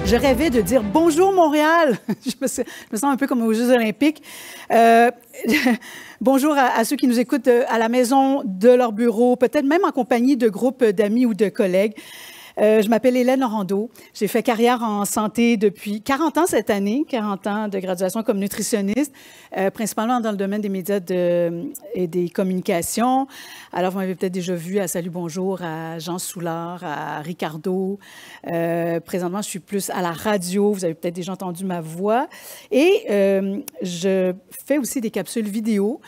Je rêvais de dire bonjour Montréal. Je me sens un peu comme aux Jeux olympiques. Bonjour à ceux qui nous écoutent à la maison, de leur bureau, peut-être même en compagnie de groupes d'amis ou de collègues. Je m'appelle Hélène Laurando. J'ai fait carrière en santé depuis 40 ans cette année, 40 ans de graduation comme nutritionniste, principalement dans le domaine des médias et des communications. Alors, vous m'avez peut-être déjà vu à Salut Bonjour, à Jean Soulard, à Ricardo. Présentement, je suis plus à la radio. Vous avez peut-être déjà entendu ma voix. Et je fais aussi des capsules vidéo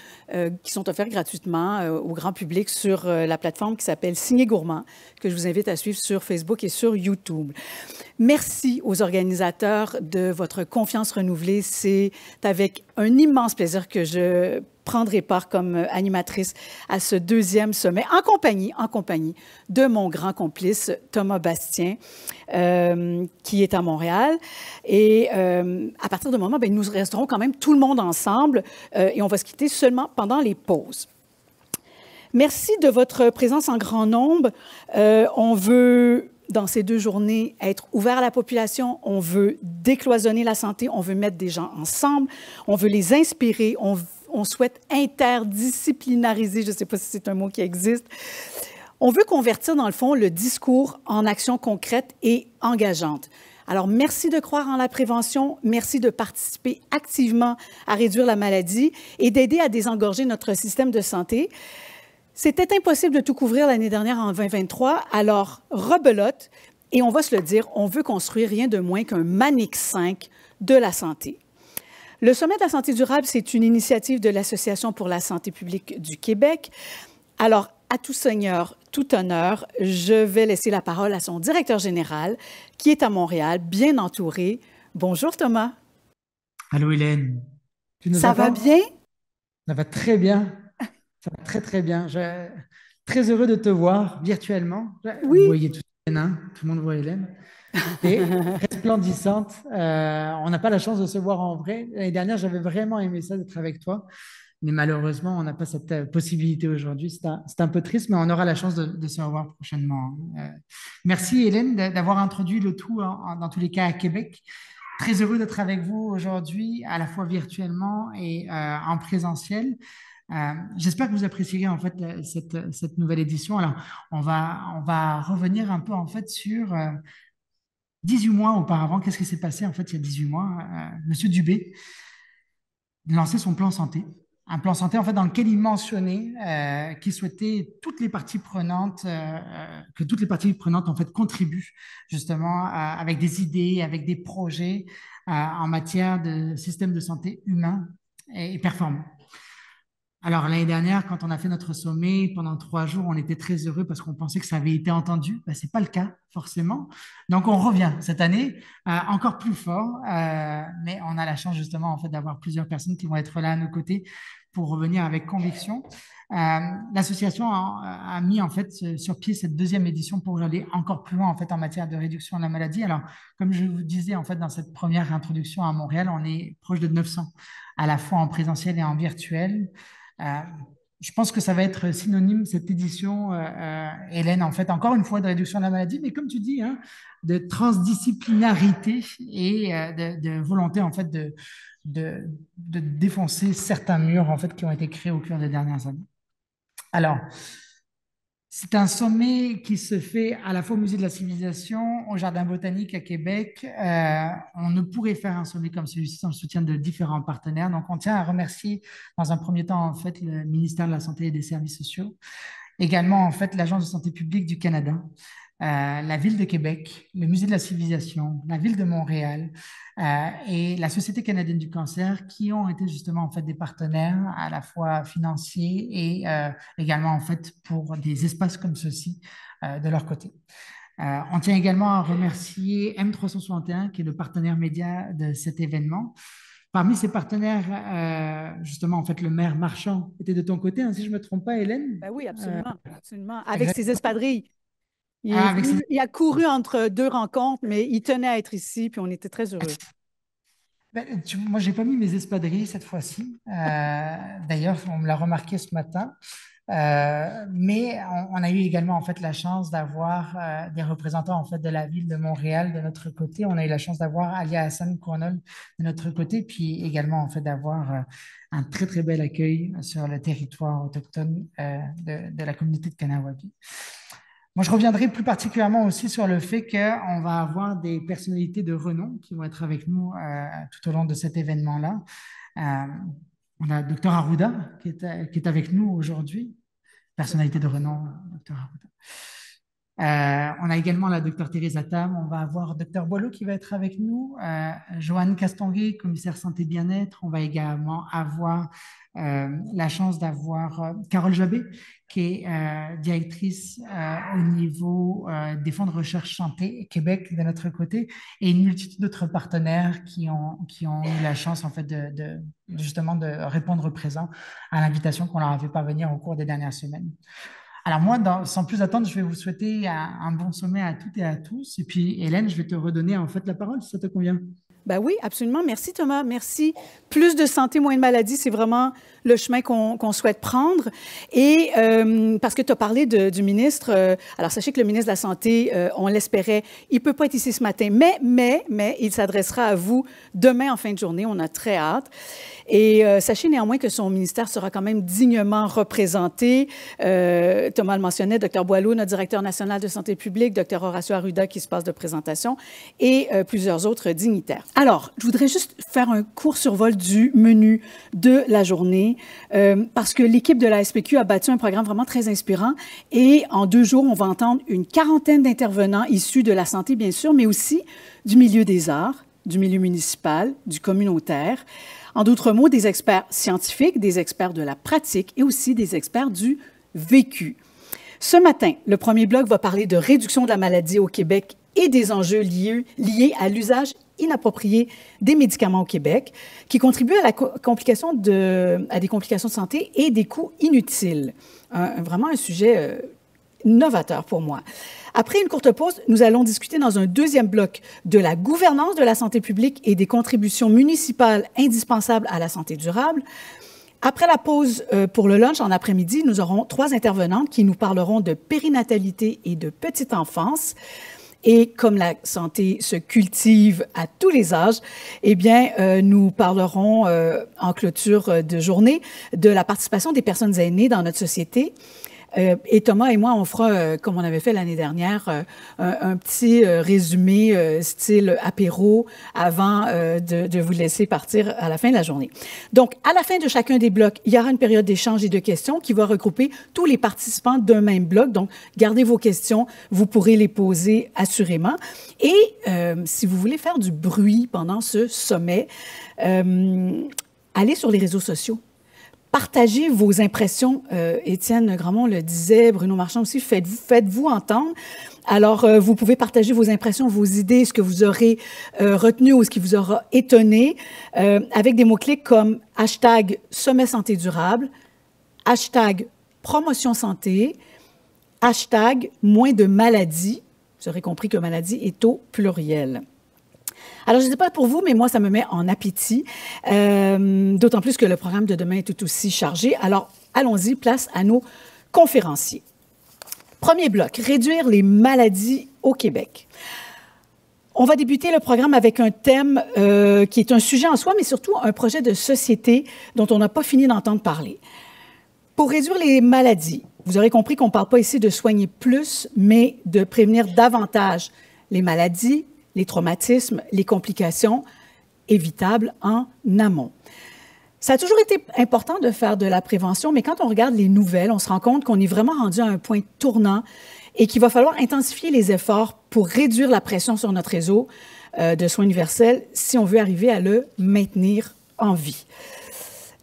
qui sont offertes gratuitement au grand public sur la plateforme qui s'appelle Signé Gourmand, que je vous invite à suivre sur Facebook et sur YouTube. Merci aux organisateurs de votre confiance renouvelée. C'est avec un immense plaisir que je prendrai part comme animatrice à ce deuxième sommet en compagnie de mon grand complice Thomas Bastien, qui est à Montréal. Et à partir de moment, bien, nous resterons quand même tout le monde ensemble et on va se quitter seulement pendant les pauses. Merci de votre présence en grand nombre. On veut, dans ces 2 journées, être ouvert à la population. On veut décloisonner la santé. On veut mettre des gens ensemble. On veut les inspirer. On souhaite interdisciplinariser, je ne sais pas si c'est un mot qui existe. On veut convertir, dans le fond, le discours en actions concrètes et engageantes. Alors, merci de croire en la prévention, merci de participer activement à réduire la maladie et d'aider à désengorger notre système de santé. C'était impossible de tout couvrir l'année dernière en 2023, alors rebelote, et on va se le dire, on veut construire rien de moins qu'un Manix 5 de la santé. Le Sommet de la santé durable, c'est une initiative de l'Association pour la santé publique du Québec. Alors, à tout seigneur, tout honneur, je vais laisser la parole à son directeur général, qui est à Montréal, bien entouré. Bonjour Thomas. Allô Hélène, tu nous Ça va entends? bien? Ça va très bien, ça va très très bien. Très heureux de te voir virtuellement. Vous Oui. voyez tout Hélène, hein? Tout le monde voit Hélène. Et resplendissante. On n'a pas la chance de se voir en vrai. L'année dernière, j'avais vraiment aimé ça d'être avec toi. Mais malheureusement, on n'a pas cette possibilité aujourd'hui. C'est un peu triste, mais on aura la chance de se revoir prochainement. Merci Hélène d'avoir introduit le tout, dans tous les cas à Québec. Très heureux d'être avec vous aujourd'hui, à la fois virtuellement et en présentiel. J'espère que vous apprécierez en fait cette nouvelle édition. Alors, on va revenir un peu en fait sur 18 mois auparavant. Qu'est-ce qui s'est passé en fait il y a 18 mois? Monsieur Dubé lançait son plan santé. Un plan santé en fait dans lequel il mentionnait qu'il souhaitait que toutes les parties prenantes en fait contribuent justement avec des idées, avec des projets en matière de système de santé humain et performant. Alors, l'année dernière, quand on a fait notre sommet, pendant 3 jours, on était très heureux parce qu'on pensait que ça avait été entendu. Ben, ce n'est pas le cas, forcément. Donc, on revient cette année encore plus fort. Mais on a la chance, justement, en fait, d'avoir plusieurs personnes qui vont être là à nos côtés pour revenir avec conviction. L'association a mis, en fait, sur pied cette deuxième édition pour aller encore plus loin, en fait, en matière de réduction de la maladie. Alors, comme je vous disais, en fait, dans cette première introduction à Montréal, on est proche de 900, à la fois en présentiel et en virtuel. Euh, je pense que ça va être synonyme, cette édition, Hélène, en fait, encore une fois, de réduction de la maladie, mais comme tu dis, hein, de transdisciplinarité et de volonté, en fait, de défoncer certains murs, en fait, qui ont été créés au cours des dernières années. Alors, c'est un sommet qui se fait à la fois au Musée de la Civilisation, au Jardin botanique à Québec. On ne pourrait faire un sommet comme celui-ci sans le soutien de différents partenaires. Donc, on tient à remercier dans un premier temps, en fait, le ministère de la Santé et des Services sociaux, également, en fait, l'Agence de santé publique du Canada, la Ville de Québec, le Musée de la Civilisation, la Ville de Montréal et la Société canadienne du cancer qui ont été justement en fait des partenaires à la fois financiers et également en fait pour des espaces comme ceux-ci de leur côté. On tient également à remercier M361 qui est le partenaire média de cet événement. Parmi ces partenaires, justement, en fait, le maire Marchand était de ton côté, hein, si je ne me trompe pas, Hélène. Ben oui, absolument, absolument. Avec ses Exactement. espadrilles. Il est Avec venu, il a couru entre 2 rencontres, mais il tenait à être ici, puis on était très heureux. moi, j'ai pas mis mes espadrilles cette fois-ci. D'ailleurs, on me l'a remarqué ce matin. Mais on a eu également en fait la chance d'avoir des représentants en fait de la ville de Montréal de notre côté. On a eu la chance d'avoir Alia Hassan Kouanol de notre côté, puis également en fait d'avoir un très très bel accueil sur le territoire autochtone de la communauté de Kahnawake. Moi, je reviendrai plus particulièrement aussi sur le fait qu'on va avoir des personnalités de renom qui vont être avec nous tout au long de cet événement-là. On a Dr Arruda qui est avec nous aujourd'hui, personnalité de renom, Dr Arruda. On a également la Dr Thérèse Tam, on va avoir Dr Boileau qui va être avec nous, Joanne Castonguay, commissaire santé bien-être. On va également avoir la chance d'avoir Carole Jabé, qui est directrice au niveau des fonds de recherche santé Québec de notre côté, et une multitude d'autres partenaires qui ont eu la chance en fait justement de répondre présent à l'invitation qu'on leur a fait parvenir au cours des dernières semaines. Alors moi, sans plus attendre, je vais vous souhaiter un bon sommet à toutes et à tous. Et puis Hélène, je vais te redonner en fait la parole, si ça te convient. Ben oui, absolument. Merci Thomas, merci. Plus de santé, moins de maladies, c'est vraiment le chemin qu'on souhaite prendre. Et parce que tu as parlé du ministre, alors sachez que le ministre de la Santé, on l'espérait, il ne peut pas être ici ce matin, mais il s'adressera à vous demain en fin de journée, on a très hâte. Et sachez néanmoins que son ministère sera quand même dignement représenté. Thomas le mentionnait, Dr Boileau, notre directeur national de santé publique, Dr Horacio Arruda qui se passe de présentation et plusieurs autres dignitaires. Alors, je voudrais juste faire un court survol du menu de la journée parce que l'équipe de la SPQ a bâti un programme vraiment très inspirant et en 2 jours, on va entendre une quarantaine d'intervenants issus de la santé, bien sûr, mais aussi du milieu des arts, du milieu municipal, du communautaire. En d'autres mots, des experts scientifiques, des experts de la pratique et aussi des experts du vécu. Ce matin, le premier bloc va parler de réduction de la maladie au Québec et des enjeux liés à l'usage inapproprié des médicaments au Québec, qui contribuent à des complications de santé et des coûts inutiles. Vraiment un sujet novateur pour moi. Après une courte pause, nous allons discuter dans un deuxième bloc de la gouvernance de la santé publique et des contributions municipales indispensables à la santé durable. Après la pause pour le lunch en après-midi, nous aurons 3 intervenantes qui nous parleront de périnatalité et de petite enfance. Et comme la santé se cultive à tous les âges, eh bien, nous parlerons en clôture de journée de la participation des personnes aînées dans notre société. Et Thomas et moi, on fera, comme on avait fait l'année dernière, un petit résumé style apéro avant de vous laisser partir à la fin de la journée. Donc, à la fin de chacun des blocs, il y aura une période d'échange et de questions qui va regrouper tous les participants d'un même bloc. Donc, gardez vos questions, vous pourrez les poser assurément. Et si vous voulez faire du bruit pendant ce sommet, allez sur les réseaux sociaux. Partagez vos impressions. Étienne Grandmont le disait, Bruno Marchand aussi, faites-vous entendre. Alors, vous pouvez partager vos impressions, vos idées, ce que vous aurez retenu ou ce qui vous aura étonné, avec des mots-clics comme hashtag Sommet Santé Durable, hashtag Promotion Santé, hashtag Moins de maladies. Vous aurez compris que maladie est au pluriel. Alors, je ne sais pas pour vous, mais moi, ça me met en appétit, d'autant plus que le programme de demain est tout aussi chargé. Alors, allons-y, place à nos conférenciers. Premier bloc, réduire les maladies au Québec. On va débuter le programme avec un thème qui est un sujet en soi, mais surtout un projet de société dont on n'a pas fini d'entendre parler. Pour réduire les maladies, vous aurez compris qu'on ne parle pas ici de soigner plus, mais de prévenir davantage les maladies, les traumatismes, les complications évitables en amont. Ça a toujours été important de faire de la prévention, mais quand on regarde les nouvelles, on se rend compte qu'on est vraiment rendu à un point tournant et qu'il va falloir intensifier les efforts pour réduire la pression sur notre réseau de soins universels si on veut arriver à le maintenir en vie.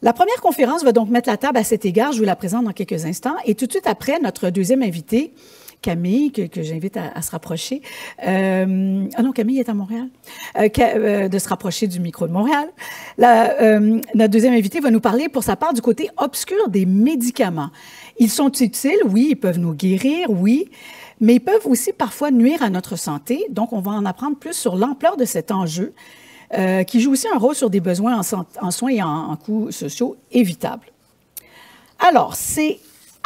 La première conférence va donc mettre la table à cet égard. Je vous la présente dans quelques instants. Et tout de suite après, notre deuxième invité, Camille, que j'invite à se rapprocher. Ah non, Camille est à Montréal. De se rapprocher du micro de Montréal. Notre deuxième invité va nous parler pour sa part du côté obscur des médicaments. Ils sont utiles, oui, ils peuvent nous guérir, oui, mais ils peuvent aussi parfois nuire à notre santé. Donc, on va en apprendre plus sur l'ampleur de cet enjeu qui joue aussi un rôle sur des besoins en soins et en coûts sociaux évitables. Alors, c'est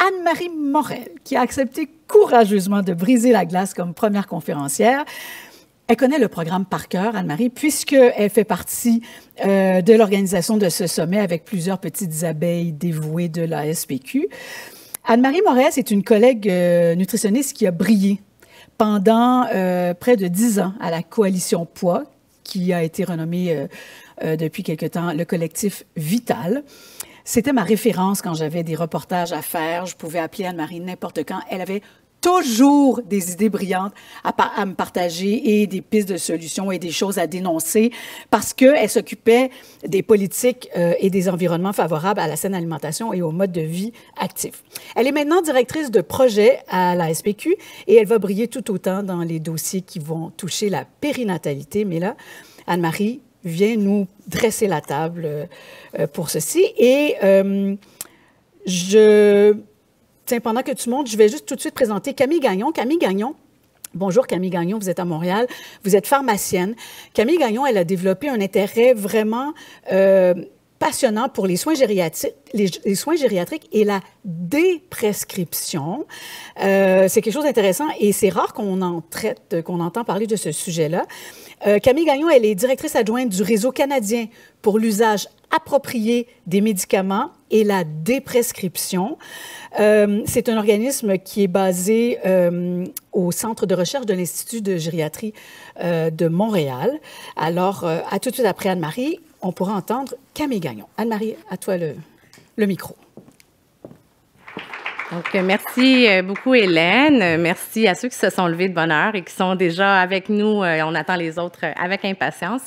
Anne-Marie Morel, qui a accepté courageusement de briser la glace comme première conférencière. Elle connaît le programme par cœur, Anne-Marie, puisqu'elle fait partie de l'organisation de ce sommet avec plusieurs petites abeilles dévouées de la SPQ. Anne-Marie Morel, c'est une collègue nutritionniste qui a brillé pendant près de 10 ans à la Coalition Poids, qui a été renommée depuis quelque temps le collectif Vital. C'était ma référence quand j'avais des reportages à faire. Je pouvais appeler Anne-Marie n'importe quand. Elle avait toujours des idées brillantes à me partager et des pistes de solutions et des choses à dénoncer parce qu'elle s'occupait des politiques et des environnements favorables à la saine alimentation et au mode de vie actif. Elle est maintenant directrice de projet à la SPQ et elle va briller tout autant dans les dossiers qui vont toucher la périnatalité. Mais là, Anne-Marie vient nous dresser la table pour ceci. Et tiens, pendant que tu montes, je vais juste tout de suite présenter Camille Gagnon. Camille Gagnon, bonjour Camille Gagnon, vous êtes à Montréal, vous êtes pharmacienne. Camille Gagnon, elle a développé un intérêt vraiment passionnant pour les soins gériatriques, les soins gériatriques et la déprescription. C'est quelque chose d'intéressant et c'est rare qu'on entend parler de ce sujet-là. Camille Gagnon, elle est directrice adjointe du Réseau canadien pour l'usage approprié des médicaments et la déprescription. C'est un organisme qui est basé au Centre de recherche de l'Institut de gériatrie de Montréal. Alors, à tout de suite après Anne-Marie, on pourra entendre Camille Gagnon. Anne-Marie, à toi le micro. Donc, merci beaucoup, Hélène. Merci à ceux qui se sont levés de bonne heure et qui sont déjà avec nous. On attend les autres avec impatience.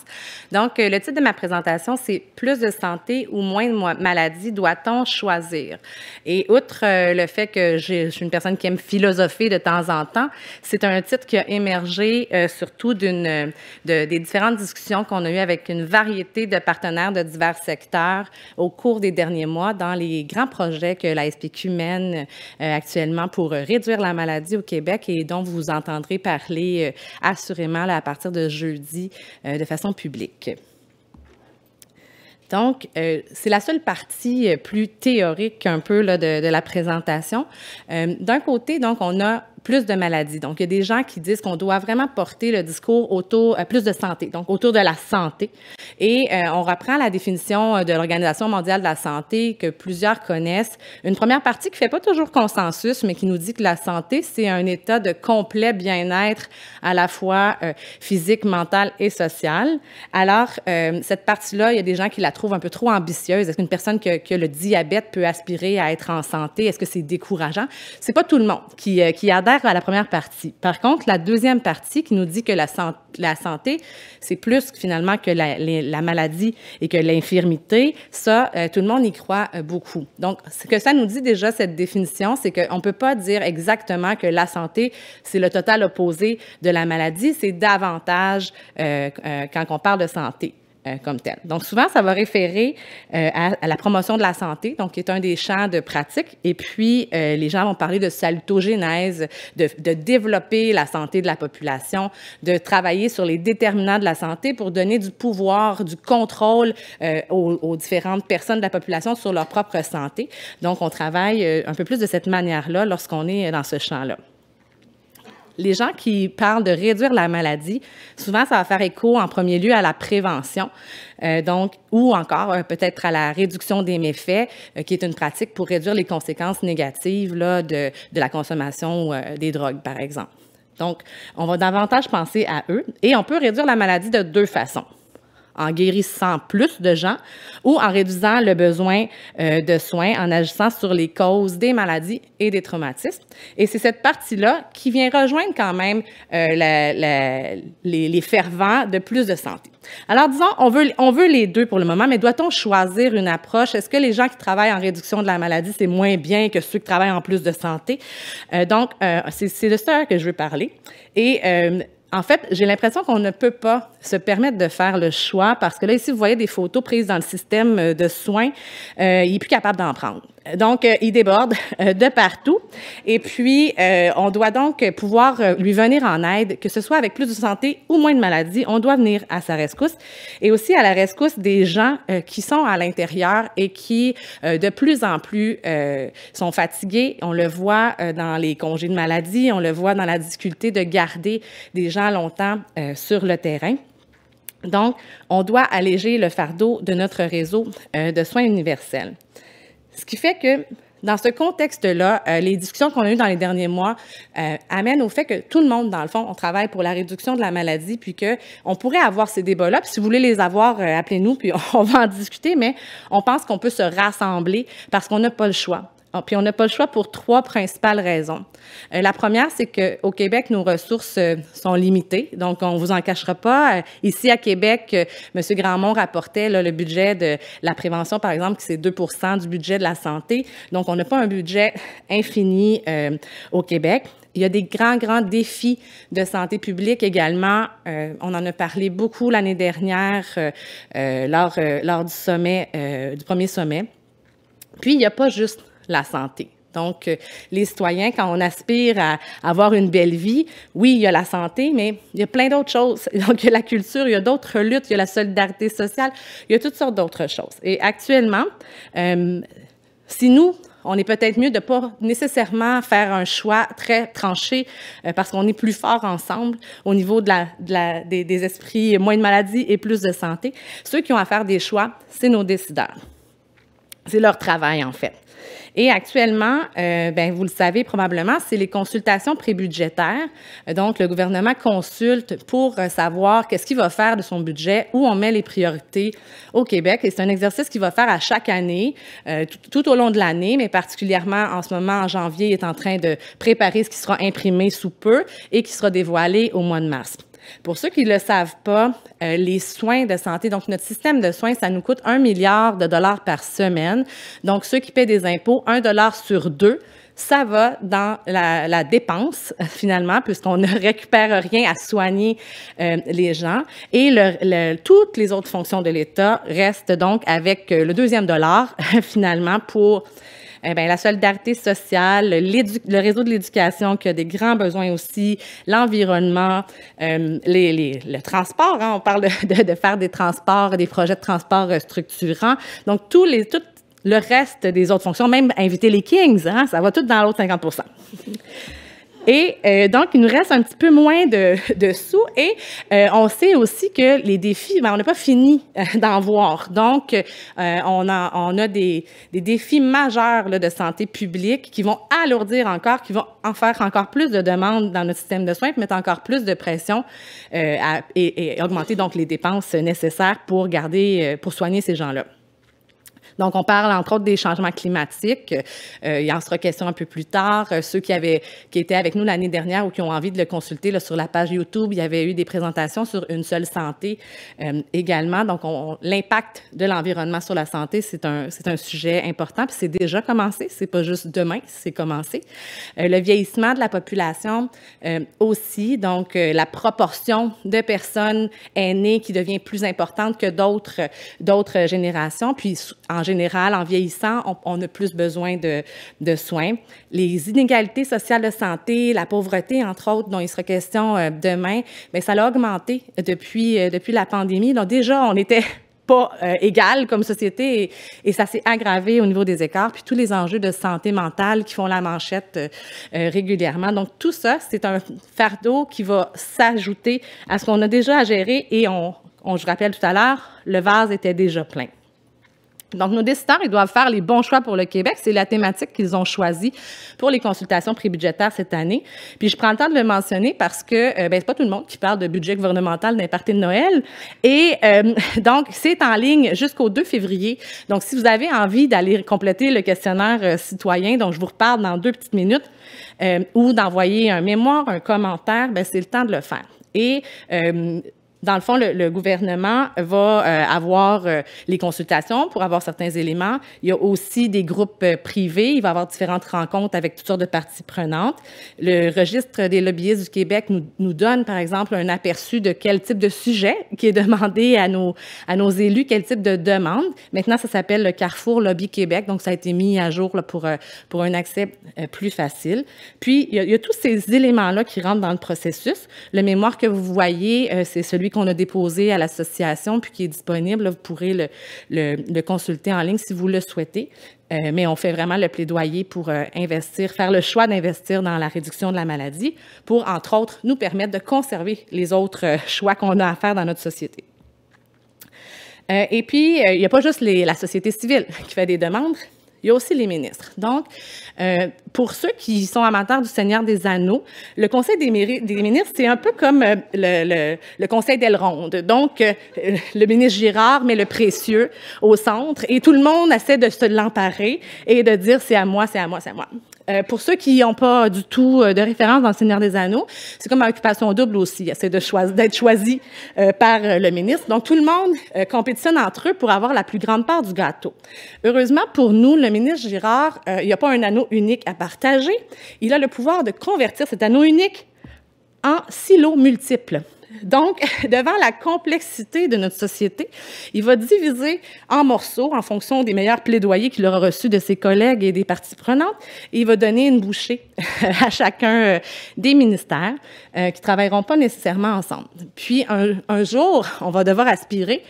Donc, le titre de ma présentation, c'est « Plus de santé ou moins de maladies doit-on choisir? » Et outre le fait que je suis une personne qui aime philosopher de temps en temps, c'est un titre qui a émergé surtout des différentes discussions qu'on a eues avec une variété de partenaires de divers secteurs au cours des derniers mois dans les grands projets que la SPQ mène actuellement pour réduire la maladie au Québec et dont vous entendrez parler assurément là, à partir de jeudi de façon publique. Donc, c'est la seule partie plus théorique un peu là, de la présentation. D'un côté, donc, on a plus de maladies. Donc, il y a des gens qui disent qu'on doit vraiment porter le discours autour, plus de santé, donc autour de la santé. Et on reprend la définition de l'Organisation mondiale de la santé que plusieurs connaissent. Une première partie qui ne fait pas toujours consensus, mais qui nous dit que la santé, c'est un état de complet bien-être à la fois physique, mental et social. Alors, cette partie-là, il y a des gens qui la trouvent un peu trop ambitieuse. Est-ce qu'une personne qui a le diabète peut aspirer à être en santé? Est-ce que c'est décourageant? C'est pas tout le monde qui adhère à la première partie. Par contre, la deuxième partie qui nous dit que la santé, c'est plus finalement que la maladie et que l'infirmité, ça, tout le monde y croit beaucoup. Donc, ce que ça nous dit déjà, cette définition, c'est qu'on ne peut pas dire exactement que la santé, c'est le total opposé de la maladie, c'est davantage quand on parle de santé. Comme tel. Donc, souvent, ça va référer à la promotion de la santé, donc qui est un des champs de pratique. Et puis, les gens vont parler de salutogénèse, de développer la santé de la population, de travailler sur les déterminants de la santé pour donner du pouvoir, du contrôle aux différentes personnes de la population sur leur propre santé. Donc, on travaille un peu plus de cette manière-là lorsqu'on est dans ce champ-là. Les gens qui parlent de réduire la maladie, souvent, ça va faire écho en premier lieu à la prévention, ou encore peut-être à la réduction des méfaits, qui est une pratique pour réduire les conséquences négatives là, de la consommation des drogues, par exemple. Donc, on va davantage penser à eux et on peut réduire la maladie de deux façons. En guérissant plus de gens ou en réduisant le besoin de soins, en agissant sur les causes des maladies et des traumatismes. Et c'est cette partie-là qui vient rejoindre quand même les fervents de plus de santé. Alors, disons, on veut les deux pour le moment, mais doit-on choisir une approche? Est-ce que les gens qui travaillent en réduction de la maladie, c'est moins bien que ceux qui travaillent en plus de santé? Donc, c'est de ça que je veux parler. Et en fait, j'ai l'impression qu'on ne peut pas se permettre de faire le choix parce que là, ici, vous voyez des photos prises dans le système de soins, il n'est plus capable d'en prendre. Donc, il déborde de partout. Et puis, on doit donc pouvoir lui venir en aide, que ce soit avec plus de santé ou moins de maladies. On doit venir à sa rescousse et aussi à la rescousse des gens qui sont à l'intérieur et qui, de plus en plus, sont fatigués. On le voit dans les congés de maladie, on le voit dans la difficulté de garder des gens longtemps sur le terrain. Donc, on doit alléger le fardeau de notre réseau de soins universels. Ce qui fait que, dans ce contexte-là, les discussions qu'on a eues dans les derniers mois amènent au fait que tout le monde, dans le fond, on travaille pour la réduction de la maladie, puis qu'on pourrait avoir ces débats-là. Puis si vous voulez les avoir, appelez-nous, puis on va en discuter, mais on pense qu'on peut se rassembler parce qu'on n'a pas le choix. Puis on n'a pas le choix pour 3 principales raisons. La première, c'est qu'au Québec, nos ressources sont limitées, donc on ne vous en cachera pas. Ici, à Québec, M. Grandmont rapportait là, le budget de la prévention, par exemple, que c'est 2 % du budget de la santé. Donc, on n'a pas un budget infini au Québec. Il y a des grands défis de santé publique également. On en a parlé beaucoup l'année dernière lors du sommet, du premier sommet. Puis, il n'y a pas juste la santé. Donc, les citoyens, quand on aspire à avoir une belle vie, oui, il y a la santé, mais il y a plein d'autres choses. Donc, il y a la culture, il y a d'autres luttes, il y a la solidarité sociale, il y a toutes sortes d'autres choses. Et actuellement, si nous, on est peut-être mieux de ne pas nécessairement faire un choix très tranché parce qu'on est plus fort ensemble au niveau des esprits, moins de maladies et plus de santé. Ceux qui ont à faire des choix, c'est nos décideurs. C'est leur travail, en fait. Et actuellement, vous le savez probablement, c'est les consultations prébudgétaires. Donc, le gouvernement consulte pour savoir qu'est-ce qu'il va faire de son budget, où on met les priorités au Québec. Et c'est un exercice qu'il va faire à chaque année, tout au long de l'année, mais particulièrement en ce moment, en janvier, il est en train de préparer ce qui sera imprimé sous peu et qui sera dévoilé au mois de mars. Pour ceux qui ne le savent pas, les soins de santé, donc notre système de soins, ça nous coûte 1 milliard de dollars par semaine. Donc, ceux qui paient des impôts, 1 dollar sur 2, ça va dans la dépense, finalement, puisqu'on ne récupère rien à soigner les gens. Et toutes les autres fonctions de l'État restent donc avec le 2e dollar, finalement, pour la solidarité sociale, le réseau de l'éducation qui a des grands besoins aussi, l'environnement, le transport. Hein, on parle de faire des transports, des projets de transport structurants. Donc, tout le reste des autres fonctions, même inviter les Kings, hein, ça va tout dans l'autre 50 %. Et donc, il nous reste un petit peu moins de sous et on sait aussi que les défis, on n'a pas fini d'en voir. Donc, on a des défis majeurs là, de santé publique qui vont alourdir encore, qui vont en faire encore plus de demandes dans notre système de soins, puis mettre encore plus de pression et augmenter donc les dépenses nécessaires pour soigner ces gens-là. Donc, on parle, entre autres, des changements climatiques. Il en sera question un peu plus tard. Ceux qui étaient avec nous l'année dernière ou qui ont envie de le consulter là, sur la page YouTube, il y avait eu des présentations sur une seule santé également. Donc, l'impact de l'environnement sur la santé, c'est un sujet important. Puis, c'est déjà commencé. C'est pas juste demain, c'est commencé. Le vieillissement de la population aussi. Donc, la proportion de personnes aînées qui devient plus importante que d'autres générations. Puis, en général, en vieillissant, on a plus besoin de soins. Les inégalités sociales de santé, la pauvreté, entre autres, dont il sera question demain, bien, ça a augmenté depuis la pandémie. Donc déjà, on n'était pas égal comme société et ça s'est aggravé au niveau des écarts, puis tous les enjeux de santé mentale qui font la manchette régulièrement. Donc tout ça, c'est un fardeau qui va s'ajouter à ce qu'on a déjà à gérer et je rappelle tout à l'heure, le vase était déjà plein. Donc, nos décideurs, ils doivent faire les bons choix pour le Québec. C'est la thématique qu'ils ont choisie pour les consultations prébudgétaires cette année. Puis, je prends le temps de le mentionner parce que c'est pas tout le monde qui parle de budget gouvernemental d'un party de Noël. Et donc, c'est en ligne jusqu'au 2 février. Donc, si vous avez envie d'aller compléter le questionnaire citoyen, dont je vous reparle dans 2 petites minutes, ou d'envoyer un mémoire, un commentaire, bien, c'est le temps de le faire. Et Dans le fond, le gouvernement va avoir les consultations pour avoir certains éléments. Il y a aussi des groupes privés. Il va y avoir différentes rencontres avec toutes sortes de parties prenantes. Le registre des lobbyistes du Québec nous donne, par exemple, un aperçu de quel type de sujet qui est demandé à nos élus, quel type de demande. Maintenant, ça s'appelle le Carrefour Lobby Québec, donc ça a été mis à jour là, pour un accès plus facile. Puis, il y a tous ces éléments-là qui rentrent dans le processus. Le mémoire que vous voyez, c'est celui qu'on a déposé à l'association, puis qui est disponible. Là, vous pourrez le consulter en ligne si vous le souhaitez. Mais on fait vraiment le plaidoyer pour faire le choix d'investir dans la réduction de la maladie pour, entre autres, nous permettre de conserver les autres choix qu'on a à faire dans notre société. Et puis, il n'y a pas juste la société civile qui fait des demandes. Il y a aussi les ministres. Donc, pour ceux qui sont amateurs du Seigneur des Anneaux, le Conseil des ministres, c'est un peu comme le Conseil d'Elrond. Donc, le ministre Girard met le précieux au centre et tout le monde essaie de se l'emparer et de dire « c'est à moi, c'est à moi, c'est à moi ». Pour ceux qui n'ont pas du tout de référence dans le Seigneur des Anneaux, c'est comme une occupation double aussi. C'est d'être choisi par le ministre. Donc, tout le monde compétitionne entre eux pour avoir la plus grande part du gâteau. Heureusement pour nous, le ministre Girard, il n'y a pas un anneau unique à partager. Il a le pouvoir de convertir cet anneau unique en silos multiples. Donc, devant la complexité de notre société, il va diviser en morceaux en fonction des meilleurs plaidoyers qu'il aura reçus de ses collègues et des parties prenantes. Et il va donner une bouchée à chacun des ministères qui ne travailleront pas nécessairement ensemble. Puis, un jour, on va devoir aspirer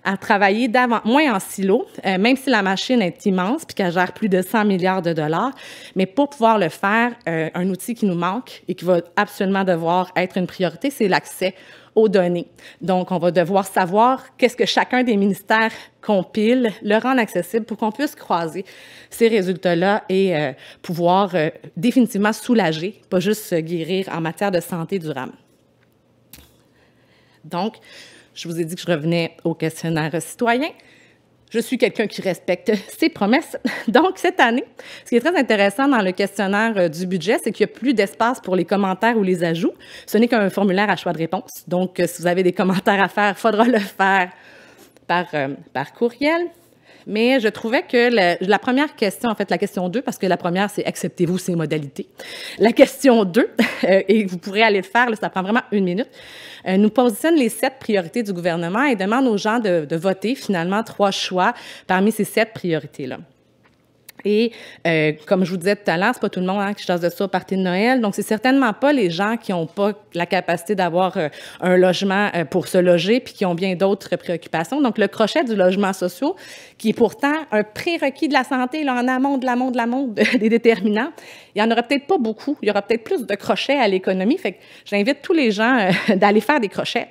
à travailler moins en silo, même si la machine est immense puis qu'elle gère plus de 100 milliards de dollars. Mais pour pouvoir le faire, un outil qui nous manque et qui va absolument devoir être une priorité, c'est l'accès aux données. Donc, on va devoir savoir qu'est-ce que chacun des ministères compile, le rendre accessible pour qu'on puisse croiser ces résultats-là et pouvoir définitivement soulager, pas juste guérir en matière de santé durable. Donc, je vous ai dit que je revenais au questionnaire citoyen. Je suis quelqu'un qui respecte ses promesses. Donc, cette année, ce qui est très intéressant dans le questionnaire du budget, c'est qu'il n'y a plus d'espace pour les commentaires ou les ajouts. Ce n'est qu'un formulaire à choix de réponse. Donc, si vous avez des commentaires à faire, il faudra le faire par courriel. Mais je trouvais que la première question, en fait, la question 2, parce que la première, c'est « Acceptez-vous ces modalités ». La question 2, et vous pourrez aller le faire, là, ça prend vraiment 1 minute, nous positionne les 7 priorités du gouvernement et demande aux gens de voter, finalement, 3 choix parmi ces 7 priorités-là. Et comme je vous disais tout à l'heure, c'est pas tout le monde qui chasse de ça au party de Noël. Donc, c'est certainement pas les gens qui n'ont pas la capacité d'avoir un logement pour se loger puis qui ont bien d'autres préoccupations. Donc, le crochet du logement social, qui est pourtant un prérequis de la santé, là, en amont de l'amont des déterminants, il n'y en aura peut-être pas beaucoup. Il y aura peut-être plus de crochets à l'économie. Fait que j'invite tous les gens d'aller faire des crochets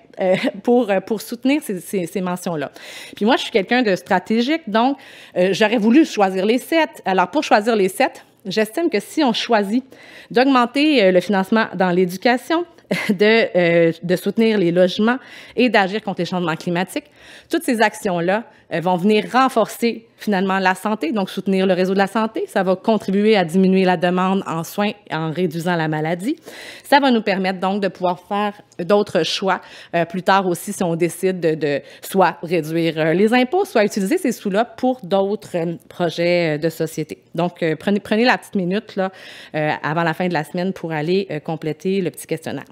pour soutenir ces mentions-là. Puis moi, je suis quelqu'un de stratégique, donc j'aurais voulu choisir les 7. Alors, pour choisir les 7, j'estime que si on choisit d'augmenter le financement dans l'éducation, de soutenir les logements et d'agir contre les changements climatiques, toutes ces actions-là vont venir renforcer finalement la santé, donc soutenir le réseau de la santé. Ça va contribuer à diminuer la demande en soins en réduisant la maladie. Ça va nous permettre donc de pouvoir faire d'autres choix plus tard aussi si on décide de soit réduire les impôts, soit utiliser ces sous-là pour d'autres projets de société. Donc, prenez la petite minute là, avant la fin de la semaine pour aller compléter le petit questionnaire.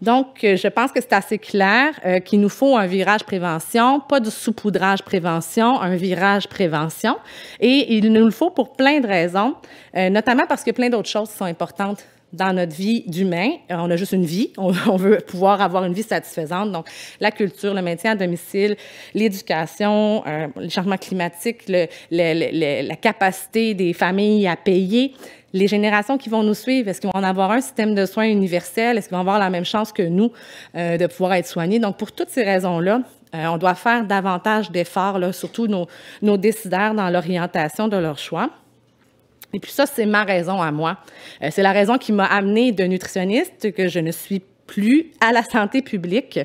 Donc, je pense que c'est assez clair qu'il nous faut un virage prévention, pas du saupoudrage prévention, un virage prévention. Et il nous le faut pour plein de raisons, notamment parce qu'il y a plein d'autres choses qui sont importantes dans notre vie d'humain. On a juste une vie, on veut pouvoir avoir une vie satisfaisante. Donc, la culture, le maintien à domicile, l'éducation, les changements climatiques, la capacité des familles à payer. Les générations qui vont nous suivre, est-ce qu'ils vont en avoir un système de soins universel? Est-ce qu'ils vont avoir la même chance que nous de pouvoir être soignés? Donc, pour toutes ces raisons-là, on doit faire davantage d'efforts, là, surtout nos décideurs dans l'orientation de leurs choix. Et puis ça, c'est ma raison à moi. C'est la raison qui m'a amenée de nutritionniste, que je ne suis plus à la santé publique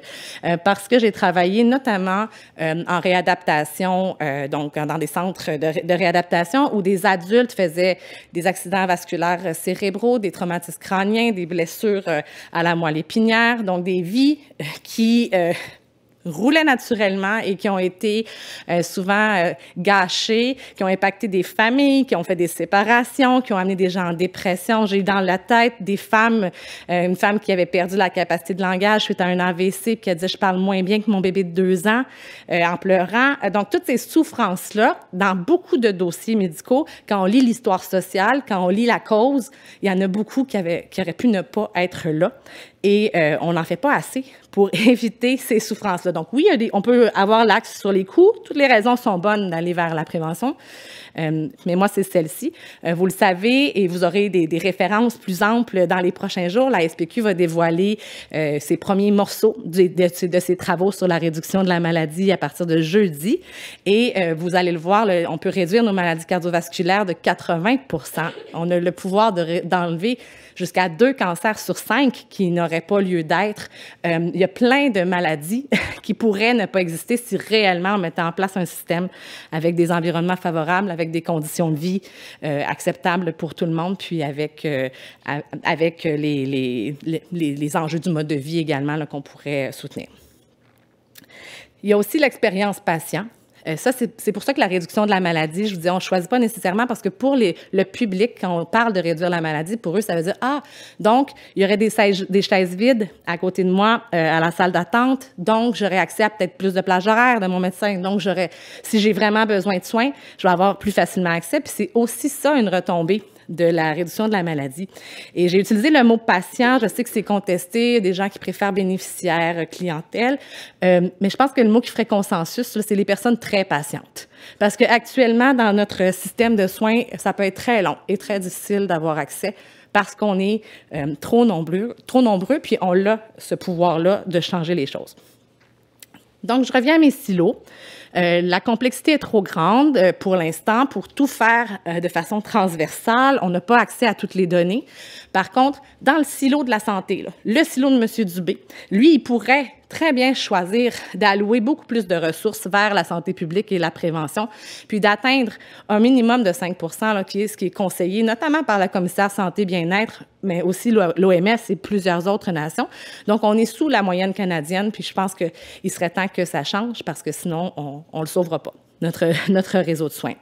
parce que j'ai travaillé notamment en réadaptation, donc dans des centres de réadaptation où des adultes faisaient des accidents vasculaires cérébraux, des traumatismes crâniens, des blessures à la moelle épinière, donc des vies qui roulaient naturellement et qui ont été souvent gâchées, qui ont impacté des familles, qui ont fait des séparations, qui ont amené des gens en dépression. J'ai eu dans la tête des femmes, une femme qui avait perdu la capacité de langage suite à un AVC, puis qui a dit « je parle moins bien que mon bébé de 2 ans » en pleurant. Donc, toutes ces souffrances-là, dans beaucoup de dossiers médicaux, quand on lit l'histoire sociale, quand on lit la cause, il y en a beaucoup qui auraient pu ne pas être là. Et on n'en fait pas assez pour éviter ces souffrances-là. Donc oui, on peut avoir l'axe sur les coûts. Toutes les raisons sont bonnes d'aller vers la prévention. Mais moi, c'est celle-ci. Vous le savez et vous aurez des références plus amples dans les prochains jours. La SPQ va dévoiler ses premiers morceaux de ses travaux sur la réduction de la maladie à partir de jeudi. Et vous allez le voir, on peut réduire nos maladies cardiovasculaires de 80 %. On a le pouvoir d'enlever jusqu'à 2 cancers sur 5 qui n'auraient pas lieu d'être. Il y a plein de maladies qui pourraient ne pas exister si réellement on mettait en place un système avec des environnements favorables, avec des conditions de vie acceptables pour tout le monde, puis avec les enjeux du mode de vie également qu'on pourrait soutenir. Il y a aussi l'expérience patient. Ça, c'est pour ça que la réduction de la maladie, je vous dis, on ne choisit pas nécessairement parce que pour le public, quand on parle de réduire la maladie, pour eux, ça veut dire, donc, il y aurait des chaises vides à côté de moi à la salle d'attente, donc j'aurais accès à peut-être plus de plages horaires de mon médecin, donc si j'ai vraiment besoin de soins, je vais avoir plus facilement accès, puis c'est aussi ça une retombée de la réduction de la maladie. Et j'ai utilisé le mot patient, je sais que c'est contesté, des gens qui préfèrent bénéficiaire, clientèle, mais je pense que le mot qui ferait consensus, c'est les personnes très patientes. Parce qu'actuellement, dans notre système de soins, ça peut être très long et très difficile d'avoir accès parce qu'on est trop nombreux, puis on a ce pouvoir-là de changer les choses. Donc, je reviens à mes silos. La complexité est trop grande pour l'instant pour tout faire de façon transversale. On n'a pas accès à toutes les données. Par contre, dans le silo de la santé, le silo de M. Dubé, lui, il pourrait très bien choisir d'allouer beaucoup plus de ressources vers la santé publique et la prévention, puis d'atteindre un minimum de 5 % qui est ce qui est conseillé, notamment par la commissaire santé-bien-être, mais aussi l'OMS et plusieurs autres nations. Donc, on est sous la moyenne canadienne, puis je pense qu'il serait temps que ça change parce que sinon, on ne le sauvera pas, notre réseau de soins.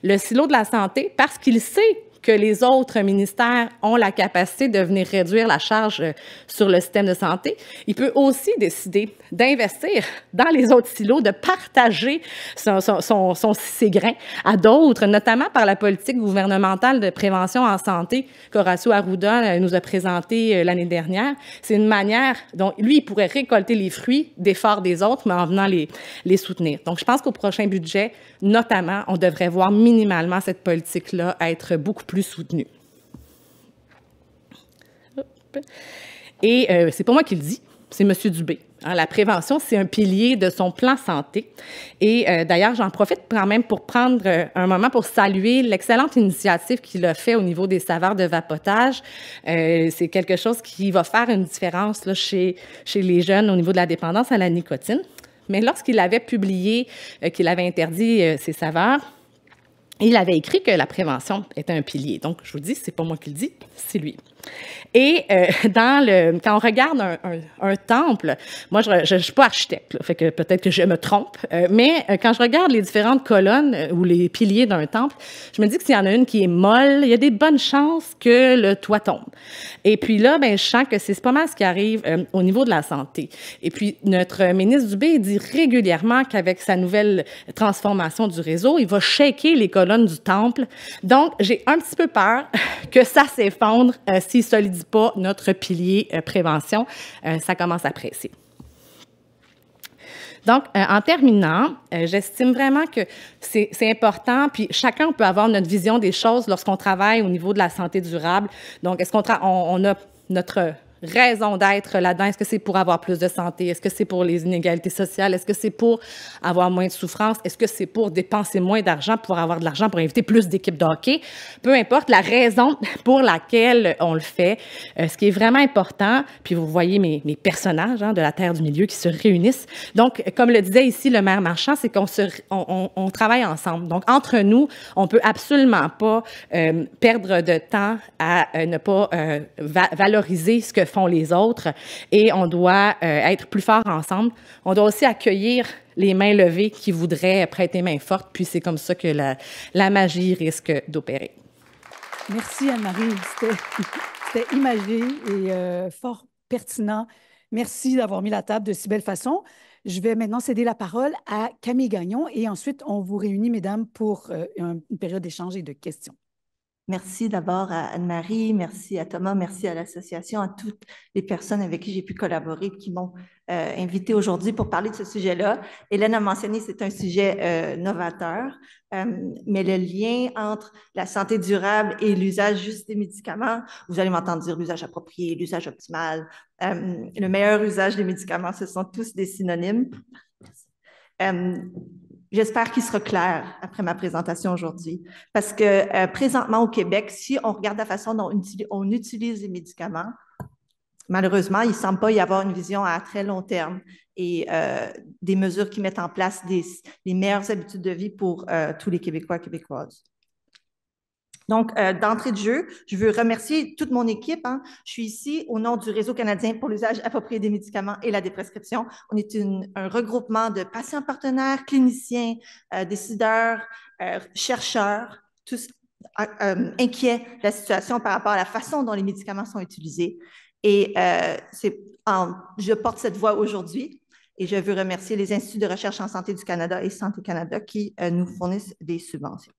Le silo de la santé, parce qu'il sait que les autres ministères ont la capacité de venir réduire la charge sur le système de santé, il peut aussi décider d'investir dans les autres silos, de partager ses grains à d'autres, notamment par la politique gouvernementale de prévention en santé qu'Horacio Arruda nous a présenté l'année dernière. C'est une manière dont lui, il pourrait récolter les fruits d'efforts des autres, mais en venant les soutenir. Donc, je pense qu'au prochain budget, notamment, on devrait voir minimalement cette politique-là être beaucoup plus soutenue. Et c'est pas moi qui le dis, c'est M. Dubé. La prévention, c'est un pilier de son plan santé. Et d'ailleurs, j'en profite quand même pour prendre un moment pour saluer l'excellente initiative qu'il a fait au niveau des saveurs de vapotage. C'est quelque chose qui va faire une différence là, chez les jeunes au niveau de la dépendance à la nicotine. Mais lorsqu'il avait publié qu'il avait interdit ces saveurs, il avait écrit que la prévention était un pilier. Donc, je vous dis, c'est pas moi qui le dis, c'est lui. Et quand on regarde un temple, moi, je ne suis pas architecte, là, fait que peut-être que je me trompe, mais quand je regarde les différentes colonnes ou les piliers d'un temple, je me dis que s'il y en a une qui est molle, il y a des bonnes chances que le toit tombe. Et puis là, je sens que c'est pas mal ce qui arrive au niveau de la santé. Et puis, notre ministre Dubé dit régulièrement qu'avec sa nouvelle transformation du réseau, il va shaker les colonnes du temple. Donc, j'ai un petit peu peur que ça s'effondre s'il ne solidifie pas notre pilier prévention. Ça commence à presser. Donc, en terminant, j'estime vraiment que c'est important, puis chacun peut avoir notre vision des choses lorsqu'on travaille au niveau de la santé durable. Donc, est-ce qu'on a notre raison d'être là-dedans? Est-ce que c'est pour avoir plus de santé? Est-ce que c'est pour les inégalités sociales? Est-ce que c'est pour avoir moins de souffrance? Est-ce que c'est pour dépenser moins d'argent, pour avoir de l'argent pour inviter plus d'équipes de hockey? Peu importe la raison pour laquelle on le fait. Ce qui est vraiment important, puis vous voyez mes personnages de la Terre du Milieu qui se réunissent. Donc, comme le disait ici le maire Marchand, c'est qu'on travaille ensemble. Donc, entre nous, on peut absolument pas perdre de temps à ne pas valoriser ce que font les autres et on doit être plus fort ensemble. On doit aussi accueillir les mains levées qui voudraient prêter main forte, puis c'est comme ça que la magie risque d'opérer. Merci Anne-Marie, c'était imagé et fort pertinent. Merci d'avoir mis la table de si belle façon. Je vais maintenant céder la parole à Camille Gagnon et ensuite on vous réunit, mesdames, pour une période d'échange et de questions. Merci d'abord à Anne-Marie, merci à Thomas, merci à l'association, à toutes les personnes avec qui j'ai pu collaborer qui m'ont invité aujourd'hui pour parler de ce sujet-là. Hélène a mentionné que c'est un sujet novateur, mais le lien entre la santé durable et l'usage juste des médicaments, vous allez m'entendre dire l'usage approprié, l'usage optimal, le meilleur usage des médicaments, ce sont tous des synonymes. J'espère qu'il sera clair après ma présentation aujourd'hui, parce que présentement au Québec, si on regarde la façon dont on utilise les médicaments, malheureusement, il ne semble pas y avoir une vision à très long terme et des mesures qui mettent en place les meilleures habitudes de vie pour tous les Québécois et Québécoises. Donc, d'entrée de jeu, je veux remercier toute mon équipe. Je suis ici au nom du Réseau canadien pour l'usage approprié des médicaments et la déprescription. On est un regroupement de patients partenaires, cliniciens, décideurs, chercheurs, tous inquiets de la situation par rapport à la façon dont les médicaments sont utilisés. Et je porte cette voix aujourd'hui. Et je veux remercier les Instituts de recherche en santé du Canada et Santé Canada qui nous fournissent des subventions.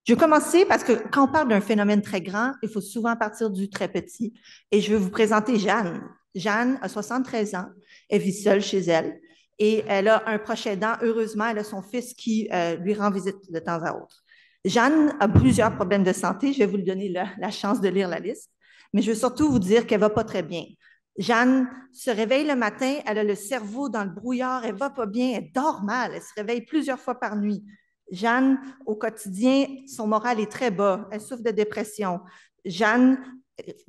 Je vais commencer parce que quand on parle d'un phénomène très grand, il faut souvent partir du très petit. Et je vais vous présenter Jeanne. Jeanne a 73 ans, elle vit seule chez elle et elle a un proche aidant. Heureusement, elle a son fils qui lui rend visite de temps à autre. Jeanne a plusieurs problèmes de santé. Je vais vous donner la chance de lire la liste, mais je veux surtout vous dire qu'elle ne va pas très bien. Jeanne se réveille le matin, elle a le cerveau dans le brouillard, elle ne va pas bien, elle dort mal, elle se réveille plusieurs fois par nuit. Jeanne, au quotidien, son moral est très bas. Elle souffre de dépression. Jeanne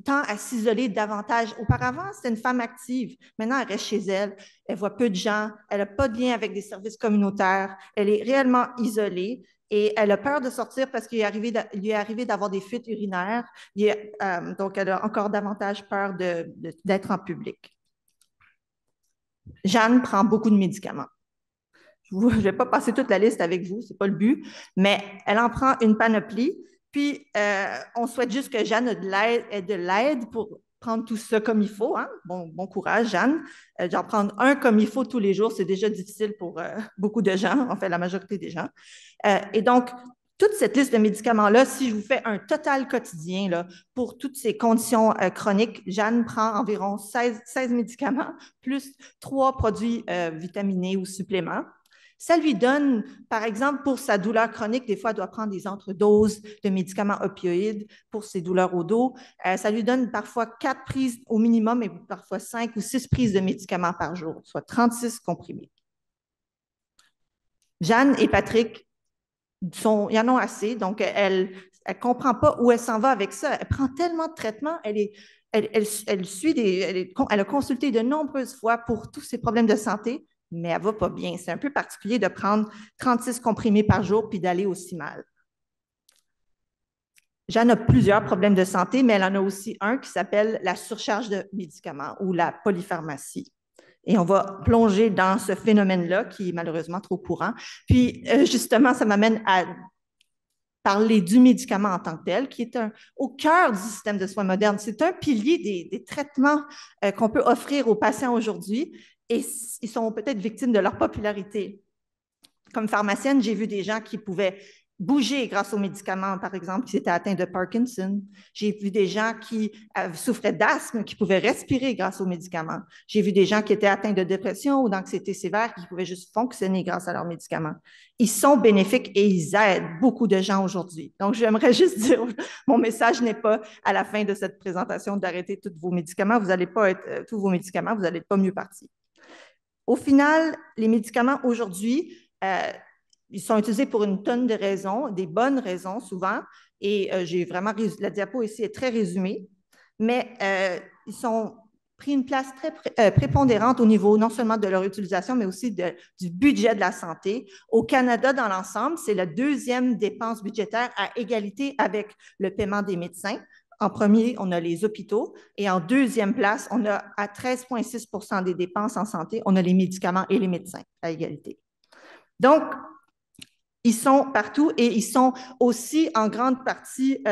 tend à s'isoler davantage. Auparavant, c'était une femme active. Maintenant, elle reste chez elle. Elle voit peu de gens. Elle n'a pas de lien avec des services communautaires. Elle est réellement isolée et elle a peur de sortir parce qu'il lui est arrivé d'avoir des fuites urinaires. Donc, elle a encore davantage peur d'être en public. Jeanne prend beaucoup de médicaments. Je ne vais pas passer toute la liste avec vous, ce n'est pas le but, mais elle en prend une panoplie. Puis, on souhaite juste que Jeanne ait de l'aide pour prendre tout ça comme il faut. Bon courage, Jeanne. D'en prendre un comme il faut tous les jours, c'est déjà difficile pour beaucoup de gens, en fait, la majorité des gens. Et donc, toute cette liste de médicaments-là, si je vous fais un total quotidien là, pour toutes ces conditions chroniques, Jeanne prend environ 16 médicaments, plus 3 produits vitaminés ou suppléments. Ça lui donne, par exemple, pour sa douleur chronique, des fois, elle doit prendre des entredoses de médicaments opioïdes pour ses douleurs au dos. Ça lui donne parfois 4 prises au minimum et parfois 5 ou 6 prises de médicaments par jour, soit 36 comprimés. Jeanne et Patrick, ils en ont assez, donc elle ne comprend pas où elle s'en va avec ça. Elle prend tellement de traitements, elle a consulté de nombreuses fois pour tous ses problèmes de santé, mais elle ne va pas bien. C'est un peu particulier de prendre 36 comprimés par jour puis d'aller aussi mal. Jeanne a plusieurs problèmes de santé, mais elle en a aussi un qui s'appelle la surcharge de médicaments ou la polypharmacie. Et on va plonger dans ce phénomène-là qui est malheureusement trop courant. Puis, justement, ça m'amène à parler du médicament en tant que tel, qui est au cœur du système de soins moderne. C'est un pilier des traitements qu'on peut offrir aux patients aujourd'hui. Et ils sont peut-être victimes de leur popularité. Comme pharmacienne, j'ai vu des gens qui pouvaient bouger grâce aux médicaments, par exemple, qui étaient atteints de Parkinson. J'ai vu des gens qui souffraient d'asthme, qui pouvaient respirer grâce aux médicaments. J'ai vu des gens qui étaient atteints de dépression ou d'anxiété sévère, qui pouvaient juste fonctionner grâce à leurs médicaments. Ils sont bénéfiques et ils aident beaucoup de gens aujourd'hui. Donc, j'aimerais juste dire, mon message n'est pas à la fin de cette présentation d'arrêter tous vos médicaments. Vous n'allez pas être tous vos médicaments, vous n'allez pas mieux partir. Au final, les médicaments aujourd'hui, ils sont utilisés pour une tonne de raisons, des bonnes raisons souvent, et j'ai vraiment, la diapo ici est très résumée, mais ils sont pris une place très prépondérante au niveau non seulement de leur utilisation, mais aussi du budget de la santé. Au Canada, dans l'ensemble, c'est la deuxième dépense budgétaire à égalité avec le paiement des médecins. En premier, on a les hôpitaux, et en deuxième place, on a à 13,6 % des dépenses en santé, on a les médicaments et les médecins à égalité. Donc, ils sont partout et ils sont aussi en grande partie,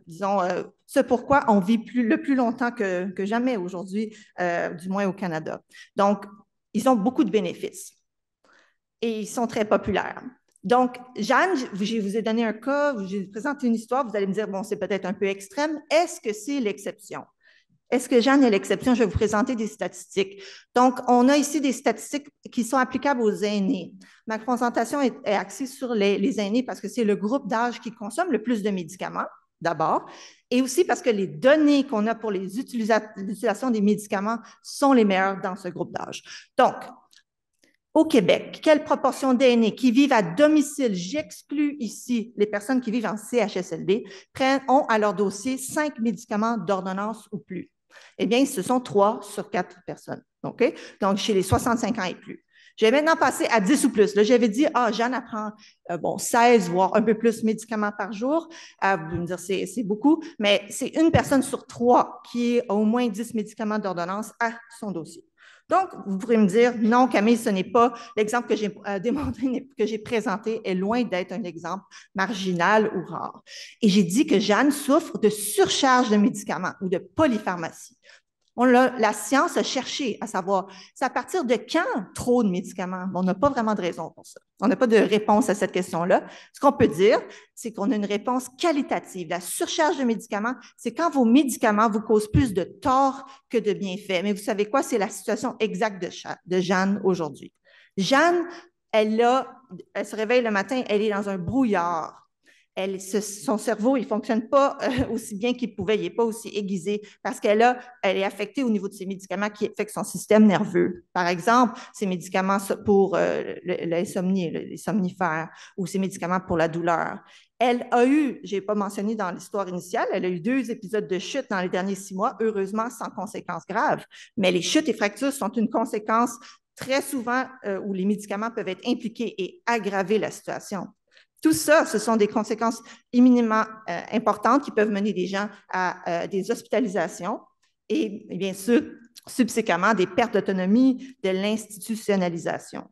disons, ce pourquoi on vit le plus longtemps que jamais aujourd'hui, du moins au Canada. Donc, ils ont beaucoup de bénéfices et ils sont très populaires. Donc, Jeanne, je vous ai donné un cas, j'ai présenté une histoire, vous allez me dire, bon, c'est peut-être un peu extrême. Est-ce que c'est l'exception? Est-ce que Jeanne est l'exception? Je vais vous présenter des statistiques. Donc, on a ici des statistiques qui sont applicables aux aînés. Ma présentation est axée sur les aînés parce que c'est le groupe d'âge qui consomme le plus de médicaments, d'abord, et aussi parce que les données qu'on a pour l'utilisation des médicaments sont les meilleures dans ce groupe d'âge. Donc, au Québec, quelle proportion d'aînés qui vivent à domicile, j'exclus ici les personnes qui vivent en CHSLD, ont à leur dossier 5 médicaments d'ordonnance ou plus? Eh bien, ce sont 3 sur 4 personnes. OK? Donc, chez les 65 ans et plus. Je vais maintenant passer à 10 ou plus. Là, j'avais dit, Jeanne apprend 16, voire un peu plus de médicaments par jour. Vous allez me dire, c'est beaucoup, mais c'est une personne sur 3 qui a au moins 10 médicaments d'ordonnance à son dossier. Donc, vous pourrez me dire, non, Camille, ce n'est pas l'exemple que j'ai démontré, que j'ai présenté est loin d'être un exemple marginal ou rare. Et j'ai dit que Jeanne souffre de surcharge de médicaments ou de polypharmacie. La science a cherché à savoir, c'est à partir de quand trop de médicaments? On n'a pas vraiment de raison pour ça. On n'a pas de réponse à cette question-là. Ce qu'on peut dire, c'est qu'on a une réponse qualitative. La surcharge de médicaments, c'est quand vos médicaments vous causent plus de tort que de bienfaits. Mais vous savez quoi? C'est la situation exacte de Jeanne aujourd'hui. Jeanne, elle se réveille le matin, elle est dans un brouillard. Son cerveau, il ne fonctionne pas aussi bien qu'il pouvait, il n'est pas aussi aiguisé parce elle est affectée au niveau de ses médicaments qui affectent son système nerveux. Par exemple, ses médicaments pour l'insomnie, les somnifères, ou ses médicaments pour la douleur. Elle a eu, je n'ai pas mentionné dans l'histoire initiale, elle a eu 2 épisodes de chute dans les derniers 6 mois, heureusement sans conséquences graves. Mais les chutes et fractures sont une conséquence très souvent où les médicaments peuvent être impliqués et aggraver la situation. Tout ça, ce sont des conséquences éminemment importantes qui peuvent mener des gens à des hospitalisations et bien sûr, subséquemment, des pertes d'autonomie, de l'institutionnalisation.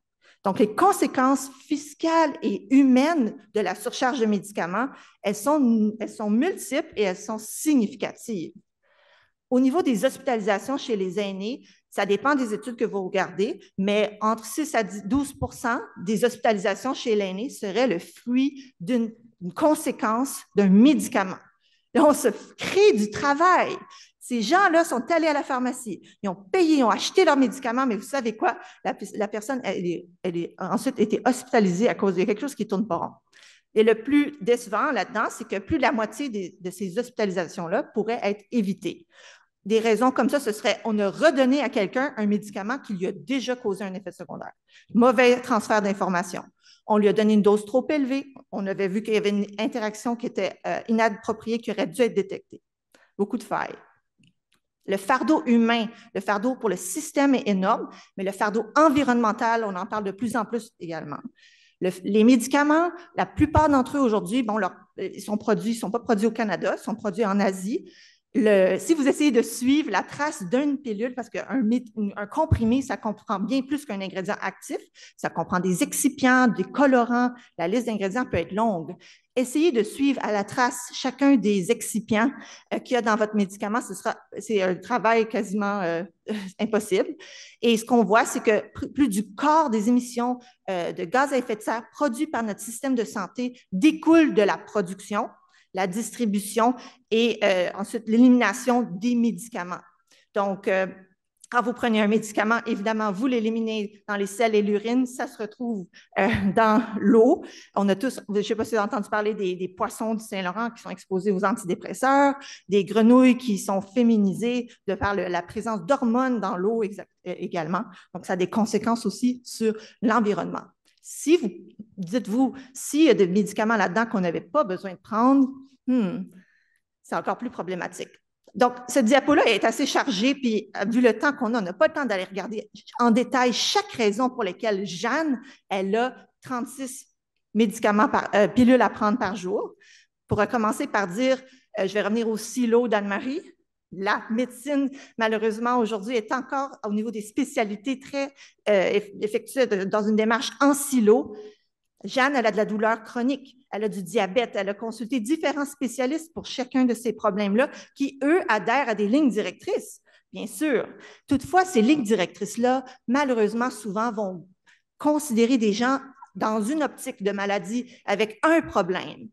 Donc, les conséquences fiscales et humaines de la surcharge de médicaments, elles sont multiples et elles sont significatives. Au niveau des hospitalisations chez les aînés, ça dépend des études que vous regardez, mais entre 6 à 12 % des hospitalisations chez l'aîné seraient le fruit d'une conséquence d'un médicament. Là, on se crée du travail. Ces gens-là sont allés à la pharmacie, ils ont payé, ils ont acheté leurs médicaments, mais vous savez quoi? La personne, elle a ensuite été hospitalisée à cause de quelque chose qui ne tourne pas rond. Et le plus décevant là-dedans, c'est que plus de la moitié de ces hospitalisations-là pourraient être évitées. Des raisons comme ça, ce serait on a redonné à quelqu'un un médicament qui lui a déjà causé un effet secondaire. Mauvais transfert d'informations. On lui a donné une dose trop élevée. On avait vu qu'il y avait une interaction qui était inappropriée, qui aurait dû être détectée. Beaucoup de failles. Le fardeau humain, le fardeau pour le système est énorme, mais le fardeau environnemental, on en parle de plus en plus également. Les médicaments, la plupart d'entre eux aujourd'hui, bon, ils ne sont pas produits au Canada, ils sont produits en Asie. Si vous essayez de suivre la trace d'une pilule, parce qu'un comprimé, ça comprend bien plus qu'un ingrédient actif, ça comprend des excipients, des colorants, la liste d'ingrédients peut être longue. Essayez de suivre à la trace chacun des excipients qu'il y a dans votre médicament. C'est un travail quasiment impossible. Et ce qu'on voit, c'est que plus du quart des émissions de gaz à effet de serre produits par notre système de santé découlent de la production, la distribution et ensuite l'élimination des médicaments. Donc, quand vous prenez un médicament, évidemment, vous l'éliminez dans les selles et l'urine, ça se retrouve dans l'eau. On a tous, je ne sais pas si vous avez entendu parler des poissons du Saint-Laurent qui sont exposés aux antidépresseurs, des grenouilles qui sont féminisées de par la présence d'hormones dans l'eau également. Donc, ça a des conséquences aussi sur l'environnement. Si vous, dites-vous, s'il y a des médicaments là-dedans qu'on n'avait pas besoin de prendre, c'est encore plus problématique. Donc, cette diapo-là est assez chargée, puis vu le temps qu'on a, on n'a pas le temps d'aller regarder en détail chaque raison pour laquelle Jeanne, elle a 36 médicaments pilules à prendre par jour. Pour commencer par dire, je vais revenir au silo d'Anne-Marie. La médecine, malheureusement, aujourd'hui, est encore au niveau des spécialités très effectuée dans une démarche en silo. Jeanne, elle a de la douleur chronique, elle a du diabète, elle a consulté différents spécialistes pour chacun de ces problèmes-là qui, eux, adhèrent à des lignes directrices, bien sûr. Toutefois, ces lignes directrices-là, malheureusement, souvent vont considérer des gens dans une optique de maladie avec un problème.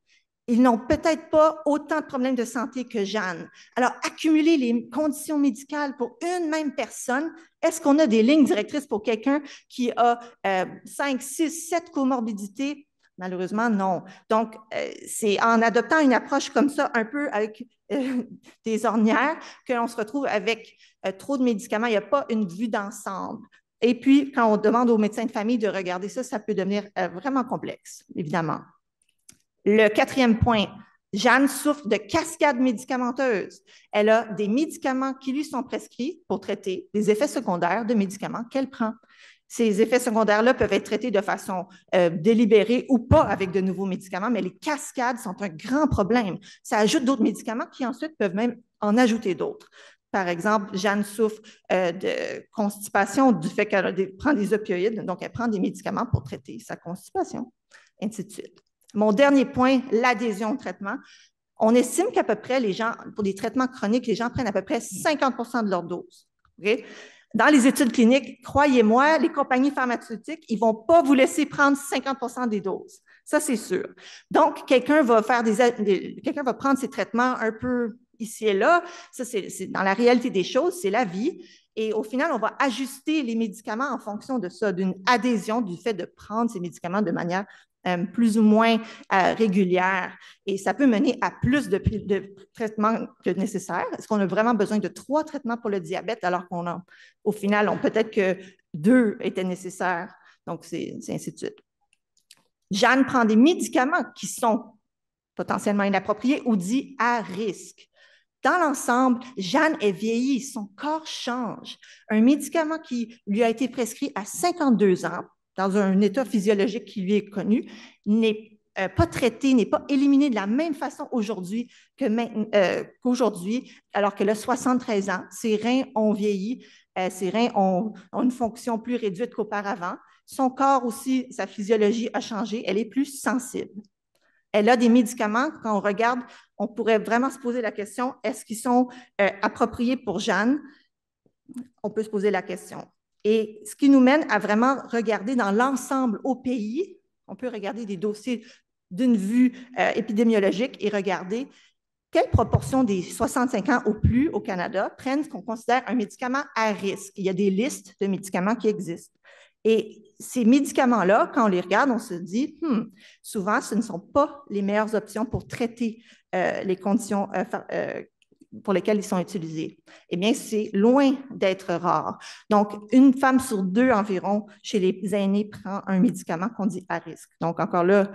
Ils n'ont peut-être pas autant de problèmes de santé que Jeanne. Alors, accumuler les conditions médicales pour une même personne, est-ce qu'on a des lignes directrices pour quelqu'un qui a 5, 6, 7 comorbidités? Malheureusement, non. Donc, c'est en adoptant une approche comme ça, un peu avec des ornières, que l'on se retrouve avec trop de médicaments. Il n'y a pas une vue d'ensemble. Et puis, quand on demande aux médecins de famille de regarder ça, ça peut devenir vraiment complexe, évidemment. Le 4e point, Jeanne souffre de cascade médicamenteuse. Elle a des médicaments qui lui sont prescrits pour traiter les effets secondaires de médicaments qu'elle prend. Ces effets secondaires-là peuvent être traités de façon délibérée ou pas avec de nouveaux médicaments, mais les cascades sont un grand problème. Ça ajoute d'autres médicaments qui ensuite peuvent même en ajouter d'autres. Par exemple, Jeanne souffre de constipation du fait qu'elle prend des opioïdes, donc elle prend des médicaments pour traiter sa constipation, et ainsi de suite. Mon dernier point, l'adhésion au traitement. On estime qu'à peu près, les gens, pour des traitements chroniques, les gens prennent à peu près 50% de leur dose. Okay? Dans les études cliniques, croyez-moi, les compagnies pharmaceutiques, ils ne vont pas vous laisser prendre 50% des doses. Ça, c'est sûr. Donc, quelqu'un va prendre ses traitements un peu ici et là. Ça, c'est dans la réalité des choses, c'est la vie. Et au final, on va ajuster les médicaments en fonction de ça, d'une adhésion, du fait de prendre ces médicaments de manière plus ou moins régulière. Et ça peut mener à plus de traitements que nécessaire. Est-ce qu'on a vraiment besoin de 3 traitements pour le diabète alors qu'au final, peut-être que 2 étaient nécessaires. Donc, c'est ainsi de suite. Jeanne prend des médicaments qui sont potentiellement inappropriés ou dits à risque. Dans l'ensemble, Jeanne est vieillie, son corps change. Un médicament qui lui a été prescrit à 52 ans, dans un état physiologique qui lui est connu, n'est pas traité, n'est pas éliminé de la même façon aujourd'hui qu'aujourd'hui, alors qu'elle a 73 ans. Ses reins ont vieilli, ses reins ont une fonction plus réduite qu'auparavant. Son corps aussi, sa physiologie a changé, elle est plus sensible. Elle a des médicaments, quand on regarde, on pourrait vraiment se poser la question, est-ce qu'ils sont appropriés pour Jeanne? On peut se poser la question. Et ce qui nous mène à vraiment regarder dans l'ensemble au pays, on peut regarder des dossiers d'une vue épidémiologique et regarder quelle proportion des 65 ans ou plus au Canada prennent ce qu'on considère un médicament à risque. Il y a des listes de médicaments qui existent. Et ces médicaments-là, quand on les regarde, on se dit, souvent, ce ne sont pas les meilleures options pour traiter les conditions pour lesquelles ils sont utilisés. Eh bien, c'est loin d'être rare. Donc, une femme sur 2 environ chez les aînés prend un médicament qu'on dit à risque. Donc, encore là,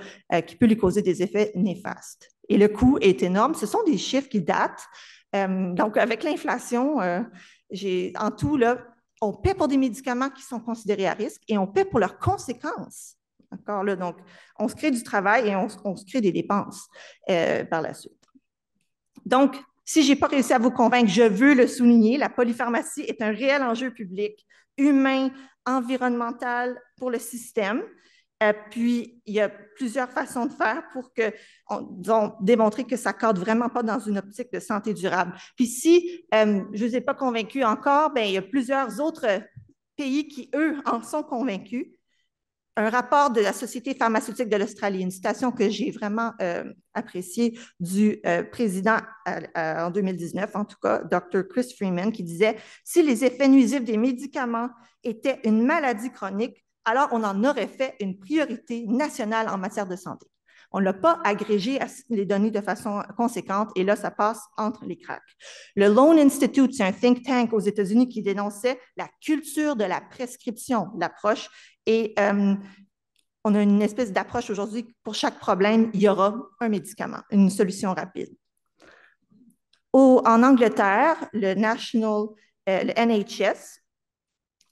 qui peut lui causer des effets néfastes. Et le coût est énorme. Ce sont des chiffres qui datent. Donc, avec l'inflation, en tout, là, on paie pour des médicaments qui sont considérés à risque et on paie pour leurs conséquences. Encore là, donc, on se crée du travail et on se crée des dépenses par la suite. Donc, Si je n'ai pas réussi à vous convaincre, je veux le souligner, la polypharmacie est un réel enjeu public, humain, environnemental pour le système. Puis, il y a plusieurs façons de faire pour démontrer que ça ne cadre vraiment pas dans une optique de santé durable. Puis si je ne vous ai pas convaincu encore, bien, il y a plusieurs autres pays qui, eux, en sont convaincus. Un rapport de la Société pharmaceutique de l'Australie, une citation que j'ai vraiment appréciée du président en 2019, en tout cas, Dr. Chris Freeman, qui disait « Si les effets nuisibles des médicaments étaient une maladie chronique, alors on en aurait fait une priorité nationale en matière de santé. » On ne l'a pas agrégé les données de façon conséquente et là, ça passe entre les cracks. Le Lone Institute, c'est un think tank aux États-Unis qui dénonçait la culture de la prescription, l'approche. Et on a une espèce d'approche aujourd'hui, pour chaque problème, il y aura un médicament, une solution rapide. En Angleterre, le NHS,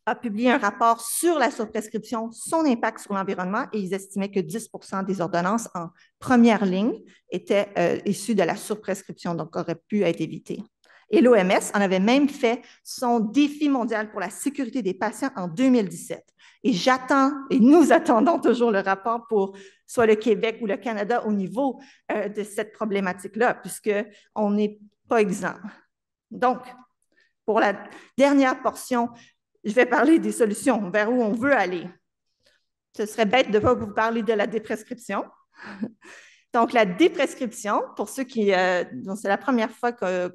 a publié un rapport sur la surprescription, son impact sur l'environnement, et ils estimaient que 10% des ordonnances en première ligne étaient issues de la surprescription, donc auraient pu être évitées. Et l'OMS en avait même fait son défi mondial pour la sécurité des patients en 2017. Et nous attendons toujours le rapport pour soit le Québec ou le Canada au niveau de cette problématique-là, puisqu'on n'est pas exempt. Donc, pour la dernière portion, je vais parler des solutions, vers où on veut aller. Ce serait bête de ne pas vous parler de la déprescription. Donc, la déprescription, pour ceux qui, c'est la première fois que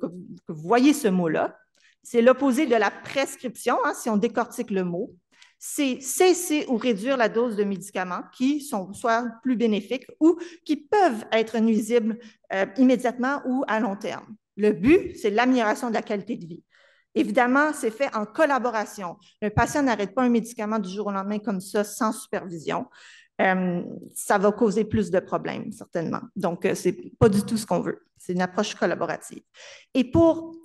vous voyez ce mot-là, c'est l'opposé de la prescription, hein, si on décortique le mot. C'est cesser ou réduire la dose de médicaments qui sont soit plus bénéfiques ou qui peuvent être nuisibles immédiatement ou à long terme. Le but, c'est l'amélioration de la qualité de vie. Évidemment, c'est fait en collaboration. Le patient n'arrête pas un médicament du jour au lendemain comme ça, sans supervision. Ça va causer plus de problèmes, certainement. Donc, ce n'est pas du tout ce qu'on veut. C'est une approche collaborative. Et pour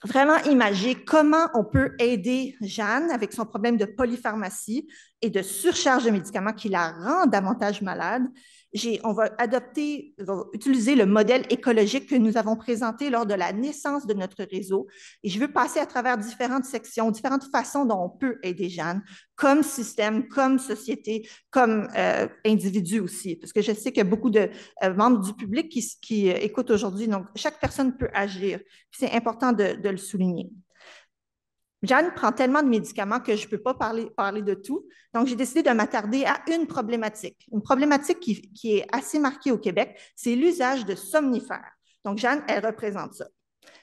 vraiment imager comment on peut aider Jeanne avec son problème de polypharmacie et de surcharge de médicaments qui la rend davantage malade, on va utiliser le modèle écologique que nous avons présenté lors de la naissance de notre réseau. Et je veux passer à travers différentes sections, différentes façons dont on peut aider Jeanne, comme système, comme société, comme individu aussi. Parce que je sais qu'il y a beaucoup de membres du public qui écoutent aujourd'hui. Donc, chaque personne peut agir. C'est important de le souligner. Jeanne prend tellement de médicaments que je ne peux pas parler de tout. Donc, j'ai décidé de m'attarder à une problématique. Une problématique qui est assez marquée au Québec, c'est l'usage de somnifères. Donc, Jeanne, elle représente ça.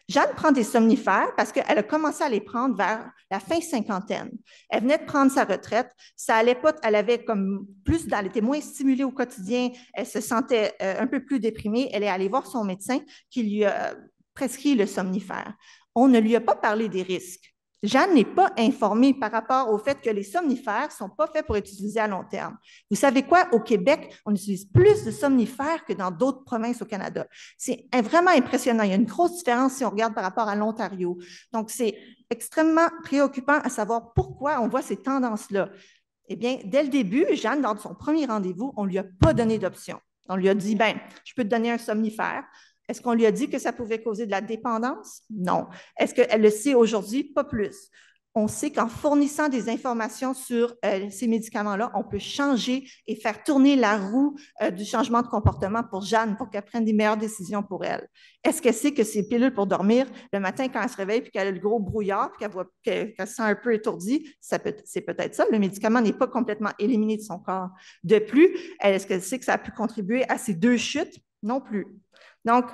Jeanne prend des somnifères parce qu'elle a commencé à les prendre vers la fin cinquantaine. Elle venait de prendre sa retraite. Ça allait pas, elle avait comme elle était moins stimulée au quotidien. Elle se sentait un peu plus déprimée. Elle est allée voir son médecin qui lui a prescrit le somnifère. On ne lui a pas parlé des risques. Jeanne n'est pas informée par rapport au fait que les somnifères ne sont pas faits pour être utilisés à long terme. Vous savez quoi? Au Québec, on utilise plus de somnifères que dans d'autres provinces au Canada. C'est vraiment impressionnant. Il y a une grosse différence si on regarde par rapport à l'Ontario. Donc, c'est extrêmement préoccupant à savoir pourquoi on voit ces tendances-là. Eh bien, dès le début, Jeanne, lors de son premier rendez-vous, on ne lui a pas donné d'option. On lui a dit, bien, je peux te donner un somnifère. Est-ce qu'on lui a dit que ça pouvait causer de la dépendance? Non. Est-ce qu'elle le sait aujourd'hui? Pas plus. On sait qu'en fournissant des informations sur ces médicaments-là, on peut changer et faire tourner la roue du changement de comportement pour Jeanne pour qu'elle prenne des meilleures décisions pour elle. Est-ce qu'elle sait que ces pilules pour dormir, le matin quand elle se réveille puis qu'elle a le gros brouillard puis qu'elle se sent un peu étourdie, c'est peut-être ça. Le médicament n'est pas complètement éliminé de son corps. De plus, est-ce qu'elle sait que ça a pu contribuer à ces 2 chutes? Non plus. Donc,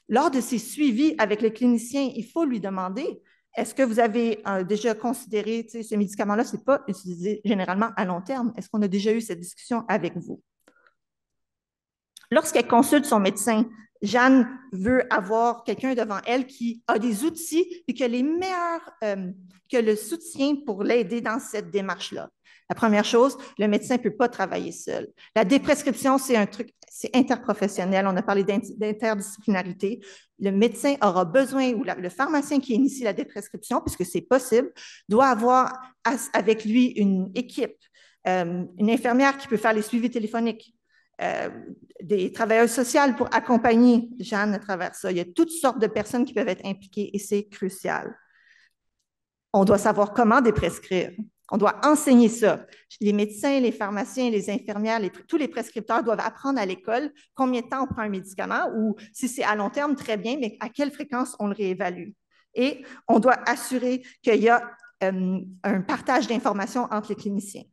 lors de ces suivis avec les cliniciens, il faut lui demander, est-ce que vous avez déjà considéré, ces médicaments-là, ce n'est pas utilisé généralement à long terme. Est-ce qu'on a déjà eu cette discussion avec vous? Lorsqu'elle consulte son médecin, Jeanne veut avoir quelqu'un devant elle qui a des outils et qui a les meilleurs, que le soutien pour l'aider dans cette démarche-là. La première chose, le médecin ne peut pas travailler seul. La déprescription, c'est un truc, c'est interprofessionnel. On a parlé d'interdisciplinarité. Le médecin aura besoin, ou le pharmacien qui initie la déprescription, puisque c'est possible, doit avoir avec lui une équipe, une infirmière qui peut faire les suivis téléphoniques, des travailleurs sociaux pour accompagner Jeanne à travers ça. Il y a toutes sortes de personnes qui peuvent être impliquées et c'est crucial. On doit savoir comment déprescrire. On doit enseigner ça. Les médecins, les pharmaciens, les infirmières, tous les prescripteurs doivent apprendre à l'école combien de temps on prend un médicament ou si c'est à long terme, très bien, mais à quelle fréquence on le réévalue. Et on doit assurer qu'il y a un partage d'informations entre les cliniciens.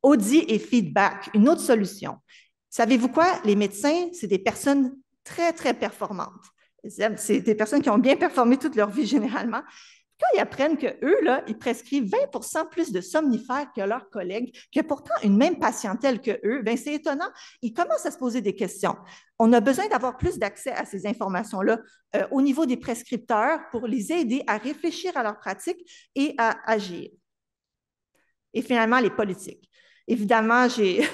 Audit et feedback, une autre solution. Savez-vous quoi? Les médecins, c'est des personnes très, très performantes. C'est des personnes qui ont bien performé toute leur vie généralement. Quand ils apprennent qu'eux, là, ils prescrivent 20 plus de somnifères que leurs collègues, qui ont pourtant une même patientèle qu'eux, bien, c'est étonnant. Ils commencent à se poser des questions. On a besoin d'avoir plus d'accès à ces informations-là au niveau des prescripteurs pour les aider à réfléchir à leur pratique et à agir. Et finalement, les politiques. Évidemment, j'ai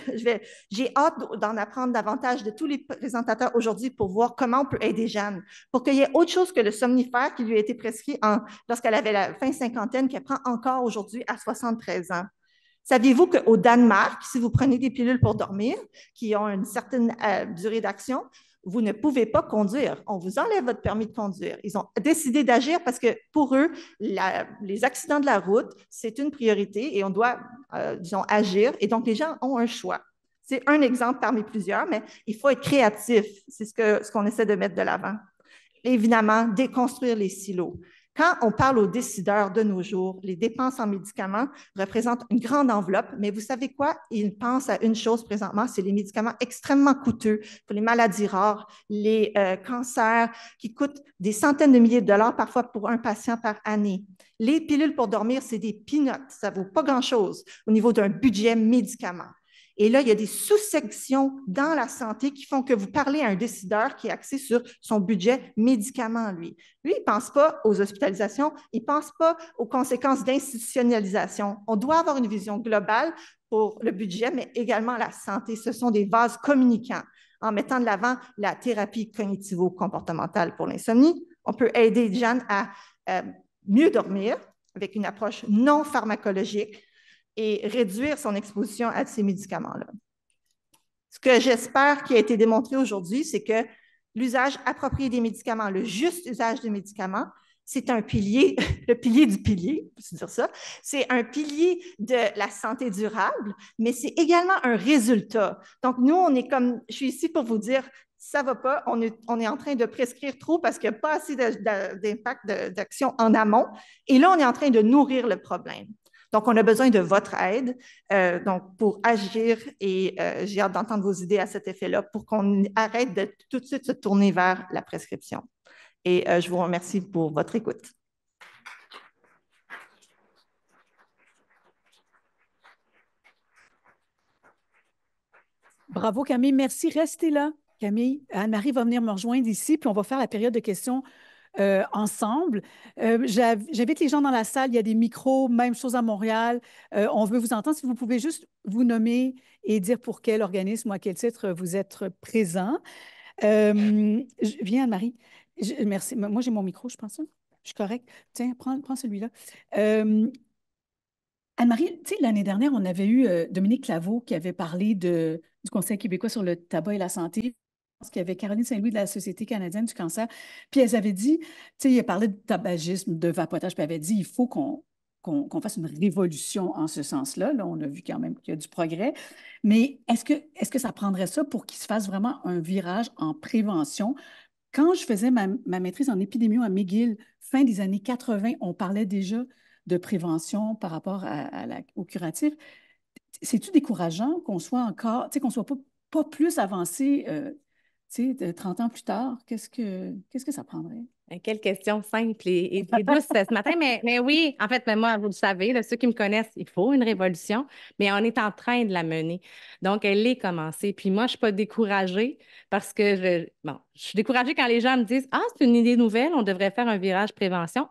hâte d'en apprendre davantage de tous les présentateurs aujourd'hui pour voir comment on peut aider Jeanne, pour qu'il y ait autre chose que le somnifère qui lui a été prescrit lorsqu'elle avait la fin cinquantaine, qu'elle prend encore aujourd'hui à 73 ans. Saviez-vous qu'au Danemark, si vous prenez des pilules pour dormir, qui ont une certaine durée d'action, vous ne pouvez pas conduire. On vous enlève votre permis de conduire. Ils ont décidé d'agir parce que pour eux, les accidents de la route, c'est une priorité et on doit, disons, agir. Et donc, les gens ont un choix. C'est un exemple parmi plusieurs, mais il faut être créatif. C'est ce qu'on essaie de mettre de l'avant. Évidemment, déconstruire les silos. Quand on parle aux décideurs de nos jours, les dépenses en médicaments représentent une grande enveloppe, mais vous savez quoi? Ils pensent à une chose présentement, c'est les médicaments extrêmement coûteux pour les maladies rares, les cancers qui coûtent des centaines de milliers de dollars parfois pour un patient par année. Les pilules pour dormir, c'est des peanuts, ça ne vaut pas grand-chose au niveau d'un budget médicament. Et là, il y a des sous-sections dans la santé qui font que vous parlez à un décideur qui est axé sur son budget médicaments, lui. Lui, il ne pense pas aux hospitalisations, il ne pense pas aux conséquences d'institutionnalisation. On doit avoir une vision globale pour le budget, mais également la santé. Ce sont des vases communicants. En mettant de l'avant la thérapie cognitivo-comportementale pour l'insomnie, on peut aider Jeanne à mieux dormir avec une approche non pharmacologique et réduire son exposition à ces médicaments-là. Ce que j'espère qui a été démontré aujourd'hui, c'est que l'usage approprié des médicaments, le juste usage des médicaments, c'est un pilier, le pilier du pilier, on peut dire ça. C'est un pilier de la santé durable, mais c'est également un résultat. Donc, nous, on est comme, je suis ici pour vous dire, ça ne va pas, on est en train de prescrire trop parce qu'il n'y a pas assez d'impact d'action en amont. Et là, on est en train de nourrir le problème. Donc, on a besoin de votre aide pour agir et j'ai hâte d'entendre vos idées à cet effet-là pour qu'on arrête de tout de suite se tourner vers la prescription. Et je vous remercie pour votre écoute. Bravo, Camille. Merci. Restez là, Camille. Anne-Marie va venir me rejoindre ici, puis on va faire la période de questions ensemble. J'invite les gens dans la salle. Il y a des micros, même chose à Montréal. On veut vous entendre. Si vous pouvez juste vous nommer et dire pour quel organisme ou à quel titre vous êtes présent. Viens, Anne-Marie. Merci. Moi, j'ai mon micro, je pense. Hein? Je suis correcte. Tiens, prends celui-là. Anne-Marie, tu sais, l'année dernière, on avait eu Dominique Claveau qui avait parlé du Conseil québécois sur le tabac et la santé. Je pense qu'il y avait Caroline Saint-Louis de la Société canadienne du cancer. Puis elles avaient dit, tu sais, il a parlé de tabagisme, de vapotage, puis elle avait dit, il faut qu'on fasse une révolution en ce sens-là. Là, on a vu quand même qu'il y a du progrès. Mais est-ce que ça prendrait ça pour qu'il se fasse vraiment un virage en prévention? Quand je faisais ma maîtrise en épidémio à McGill, fin des années 80, on parlait déjà de prévention par rapport au curatif. C'est-tu décourageant qu'on soit encore, tu sais, qu'on ne soit pas plus avancé, tu sais, 30 ans plus tard? Qu'est-ce que ça prendrait? Quelle question simple et douce ce matin. Mais oui, en fait, moi, vous le savez, là, ceux qui me connaissent, il faut une révolution, mais on est en train de la mener. Donc, elle est commencée. Puis moi, je ne suis pas découragée parce que je suis découragée quand les gens me disent « Ah, c'est une idée nouvelle, on devrait faire un virage prévention. »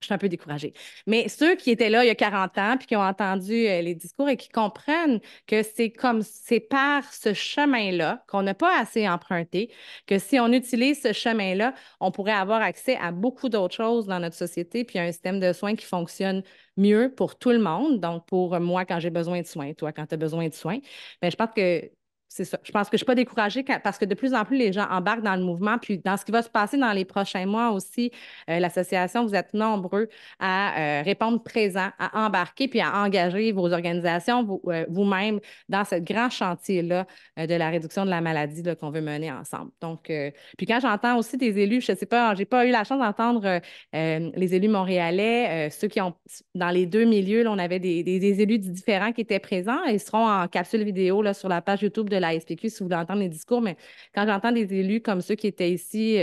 Je suis un peu découragée. Mais ceux qui étaient là il y a 40 ans puis qui ont entendu les discours et qui comprennent que c'est par ce chemin-là qu'on n'a pas assez emprunté, que si on utilise ce chemin-là, on pourrait avoir accès à beaucoup d'autres choses dans notre société puis un système de soins qui fonctionne mieux pour tout le monde. Donc, pour moi, quand j'ai besoin de soins, toi, quand tu as besoin de soins, bien, je pense que c'est ça. Je pense que je ne suis pas découragée parce que de plus en plus, les gens embarquent dans le mouvement. Puis dans ce qui va se passer dans les prochains mois aussi, l'association, vous êtes nombreux à répondre présent, à embarquer puis à engager vos organisations, vous-même, dans ce grand chantier-là de la réduction de la maladie qu'on veut mener ensemble. Donc, puis quand j'entends aussi des élus, je ne sais pas, j'ai pas eu la chance d'entendre les élus montréalais, ceux qui ont, dans les deux milieux, là, on avait des élus différents qui étaient présents. Ils seront en capsule vidéo là, sur la page YouTube de la SPQ si vous voulez entendre les discours, mais quand j'entends des élus comme ceux qui étaient ici,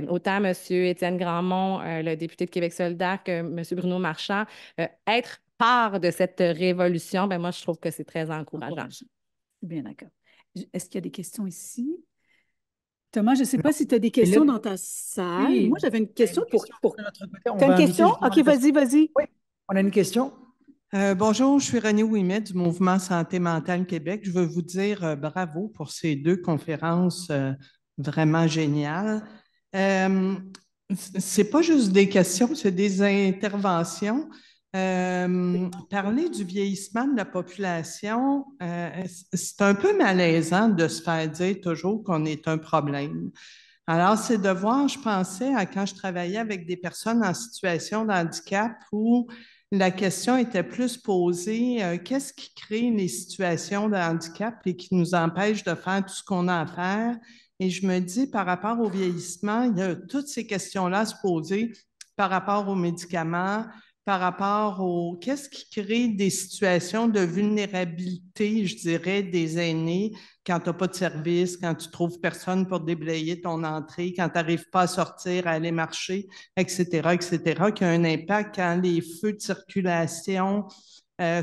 autant M. Étienne Grandmont, le député de Québec solidaire, que M. Bruno Marchand, être part de cette révolution, ben moi, je trouve que c'est très encourageant. Bien d'accord. Est-ce qu'il y a des questions ici? Thomas, je ne sais pas si tu as des questions dans ta salle. Oui, moi, j'avais une question pour... de notre côté. Tu as une question? OK, vas-y. Oui, on a une question. Bonjour, je suis Renée Ouimet du Mouvement Santé mentale Québec. Je veux vous dire bravo pour ces deux conférences vraiment géniales. C'est pas juste des questions, c'est des interventions. Parler du vieillissement de la population, c'est un peu malaisant de se faire dire toujours qu'on est un problème. Alors, c'est de voir, je pensais à quand je travaillais avec des personnes en situation de handicap où la question était plus posée, qu'est-ce qui crée les situations de handicap et qui nous empêche de faire tout ce qu'on a à faire? Et je me dis, par rapport au vieillissement, il y a toutes ces questions-là à se poser par rapport aux médicaments, par rapport au qu'est-ce qui crée des situations de vulnérabilité, je dirais, des aînés quand tu n'as pas de service, quand tu ne trouves personne pour déblayer ton entrée, quand tu n'arrives pas à sortir, à aller marcher, etc., qui a un impact quand les feux de circulation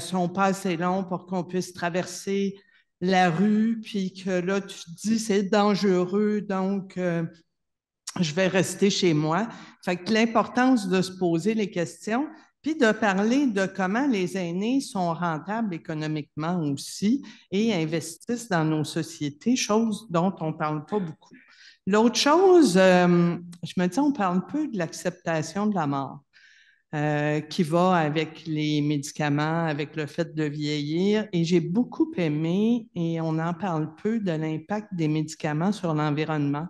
sont pas assez longs pour qu'on puisse traverser la rue, puis que là, tu te dis c'est dangereux, donc je vais rester chez moi. Fait que l'importance de se poser les questions, puis de parler de comment les aînés sont rentables économiquement aussi et investissent dans nos sociétés, chose dont on ne parle pas beaucoup. L'autre chose, je me dis, on parle peu de l'acceptation de la mort. Qui va avec les médicaments, avec le fait de vieillir. Et j'ai beaucoup aimé, et on en parle peu, de l'impact des médicaments sur l'environnement.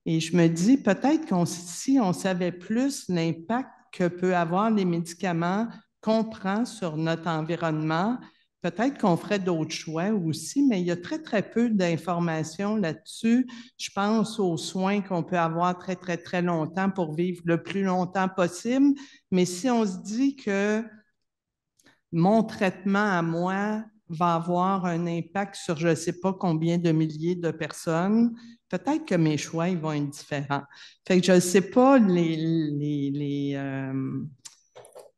Et je me dis, peut-être si on savait plus l'impact que peuvent avoir les médicaments qu'on prend sur notre environnement, peut-être qu'on ferait d'autres choix aussi, mais il y a très, très peu d'informations là-dessus. Je pense aux soins qu'on peut avoir très, très, très longtemps pour vivre le plus longtemps possible. Mais si on se dit que mon traitement à moi va avoir un impact sur je ne sais pas combien de milliers de personnes, peut-être que mes choix ils vont être différents. Fait que je ne sais pas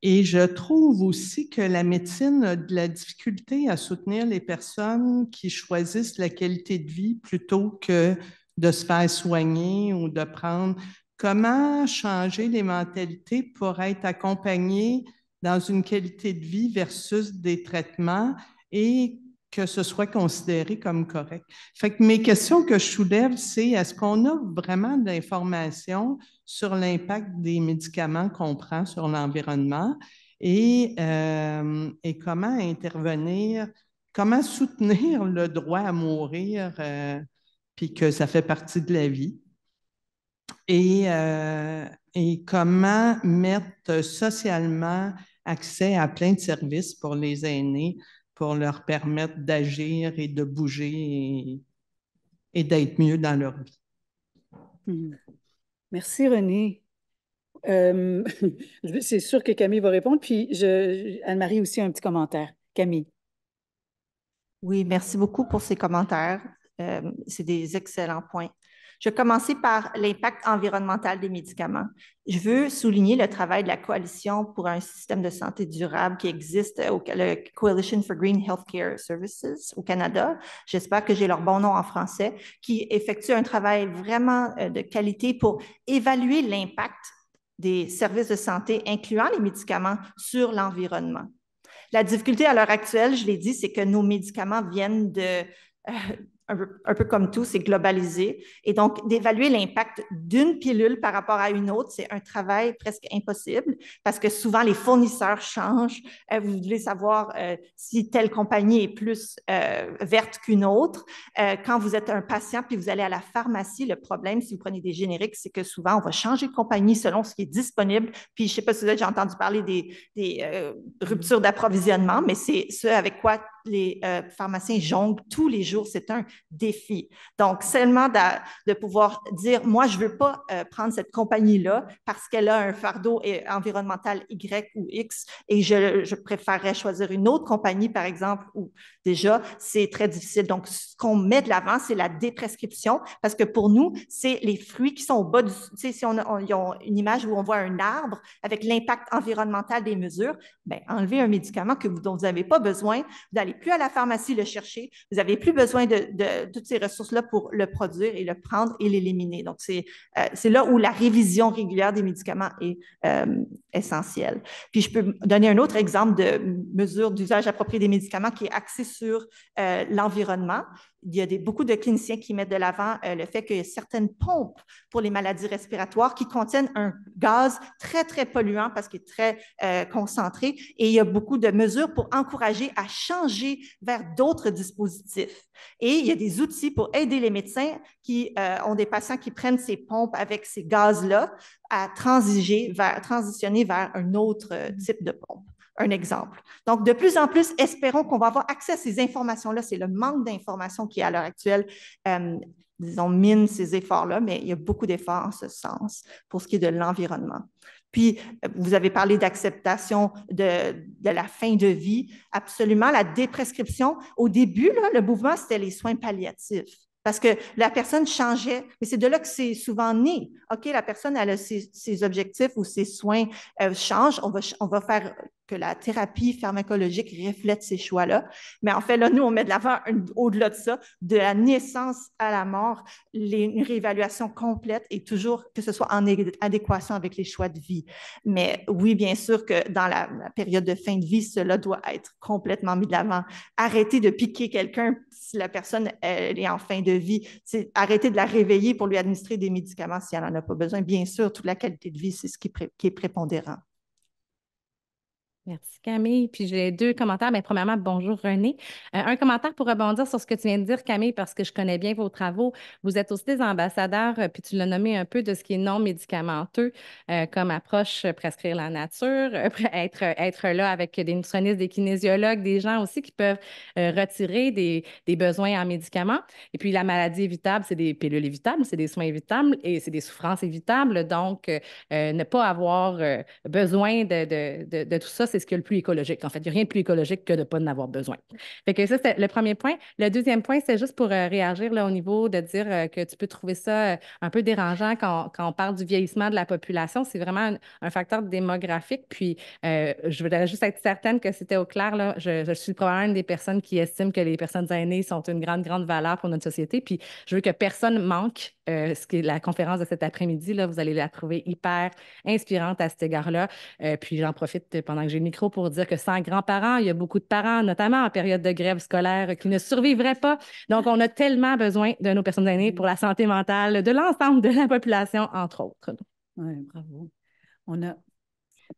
et je trouve aussi que la médecine a de la difficulté à soutenir les personnes qui choisissent la qualité de vie plutôt que de se faire soigner ou de prendre. Comment changer les mentalités pour être accompagné dans une qualité de vie versus des traitements et que ce soit considéré comme correct. Fait que mes questions que je soulève, c'est est-ce qu'on a vraiment de l'information sur l'impact des médicaments qu'on prend sur l'environnement et comment intervenir, comment soutenir le droit à mourir, puis que ça fait partie de la vie. Et comment mettre socialement accès à plein de services pour les aînés pour leur permettre d'agir et de bouger et d'être mieux dans leur vie. Merci, Renée. C'est sûr que Camille va répondre, puis Anne-Marie aussi a un petit commentaire. Camille. Oui, merci beaucoup pour ces commentaires. C'est des excellents points. Je vais commencer par l'impact environnemental des médicaments. Je veux souligner le travail de la Coalition pour un système de santé durable qui existe, le Coalition for Green Healthcare Services au Canada. J'espère que j'ai leur bon nom en français, qui effectue un travail vraiment de qualité pour évaluer l'impact des services de santé, incluant les médicaments, sur l'environnement. La difficulté à l'heure actuelle, je l'ai dit, c'est que nos médicaments viennent un peu comme tout, c'est globalisé. Et donc, d'évaluer l'impact d'une pilule par rapport à une autre, c'est un travail presque impossible parce que souvent, les fournisseurs changent. Vous voulez savoir si telle compagnie est plus verte qu'une autre. Quand vous êtes un patient puis vous allez à la pharmacie, le problème, si vous prenez des génériques, c'est que souvent, on va changer de compagnie selon ce qui est disponible. Puis, je ne sais pas si vous avez déjà entendu parler des ruptures d'approvisionnement, mais c'est ce avec quoi les pharmaciens jonglent tous les jours. C'est un défi. Donc, seulement de pouvoir dire, moi, je ne veux pas prendre cette compagnie-là parce qu'elle a un fardeau environnemental Y ou X et je préférerais choisir une autre compagnie, par exemple, où déjà, c'est très difficile. Donc, ce qu'on met de l'avant, c'est la déprescription parce que pour nous, c'est les fruits qui sont au bas du... Tu sais, si on a une image où on voit un arbre avec l'impact environnemental des mesures, bien, enlever un médicament dont vous n'avez pas besoin, vous n'allez plus à la pharmacie le chercher, vous n'avez plus besoin de toutes ces ressources-là pour le produire et le prendre et l'éliminer. Donc, c'est là où la révision régulière des médicaments est essentielle. Puis, je peux donner un autre exemple de mesure d'usage approprié des médicaments qui est axé sur l'environnement. Il y a beaucoup de cliniciens qui mettent de l'avant le fait qu'il y a certaines pompes pour les maladies respiratoires qui contiennent un gaz très, très polluant parce qu'il est très concentré. Et il y a beaucoup de mesures pour encourager à changer vers d'autres dispositifs. Et il y a des outils pour aider les médecins qui ont des patients qui prennent ces pompes avec ces gaz-là à transitionner vers un autre type de pompe. Un exemple. Donc, de plus en plus, espérons qu'on va avoir accès à ces informations-là. C'est le manque d'informations qui, à l'heure actuelle, disons, mine ces efforts-là, mais il y a beaucoup d'efforts en ce sens pour ce qui est de l'environnement. Puis, vous avez parlé d'acceptation de la fin de vie. Absolument, la déprescription. Au début, là, le mouvement, c'était les soins palliatifs. Parce que la personne changeait, mais c'est de là que c'est souvent né. OK, la personne, elle a ses objectifs ou ses soins changent. On va faire que la thérapie pharmacologique reflète ces choix-là. Mais en fait, là, nous, on met de l'avant, au-delà de ça, de la naissance à la mort, une réévaluation complète et toujours que ce soit en adéquation avec les choix de vie. Mais oui, bien sûr que dans la période de fin de vie, cela doit être complètement mis de l'avant. Arrêter de piquer quelqu'un si la personne elle est en fin de vie. C'est arrêter de la réveiller pour lui administrer des médicaments si elle n'en a pas besoin. Bien sûr, toute la qualité de vie, c'est ce qui est prépondérant. Merci Camille. Puis j'ai deux commentaires. Bien, premièrement, bonjour René. Un commentaire pour rebondir sur ce que tu viens de dire, Camille, parce que je connais bien vos travaux. Vous êtes aussi des ambassadeurs, puis tu l'as nommé un peu, de ce qui est non médicamenteux comme approche, prescrire la nature, être là avec des nutritionnistes, des kinésiologues, des gens aussi qui peuvent retirer des besoins en médicaments. Et puis la maladie évitable, c'est des pilules évitables, c'est des soins évitables et c'est des souffrances évitables. Donc, ne pas avoir besoin de tout ça, c'est ce qui est le plus écologique. En fait, il n'y a rien de plus écologique que de ne pas en avoir besoin. Fait que ça, c'est le premier point. Le deuxième point, c'est juste pour réagir là, au niveau de dire que tu peux trouver ça un peu dérangeant quand on parle du vieillissement de la population. C'est vraiment un facteur démographique. Puis, je voudrais juste être certaine que c'était au clair. Là. Je suis probablement une des personnes qui estiment que les personnes aînées sont une grande, grande valeur pour notre société. Puis, je veux que personne manque ce qui est la conférence de cet après-midi. Là, vous allez la trouver hyper inspirante à cet égard-là. Puis, j'en profite pendant que j'ai le micro pour dire que sans grands-parents, il y a beaucoup de parents, notamment en période de grève scolaire, qui ne survivraient pas. Donc, on a tellement besoin de nos personnes aînées pour la santé mentale de l'ensemble de la population, entre autres. Oui, bravo.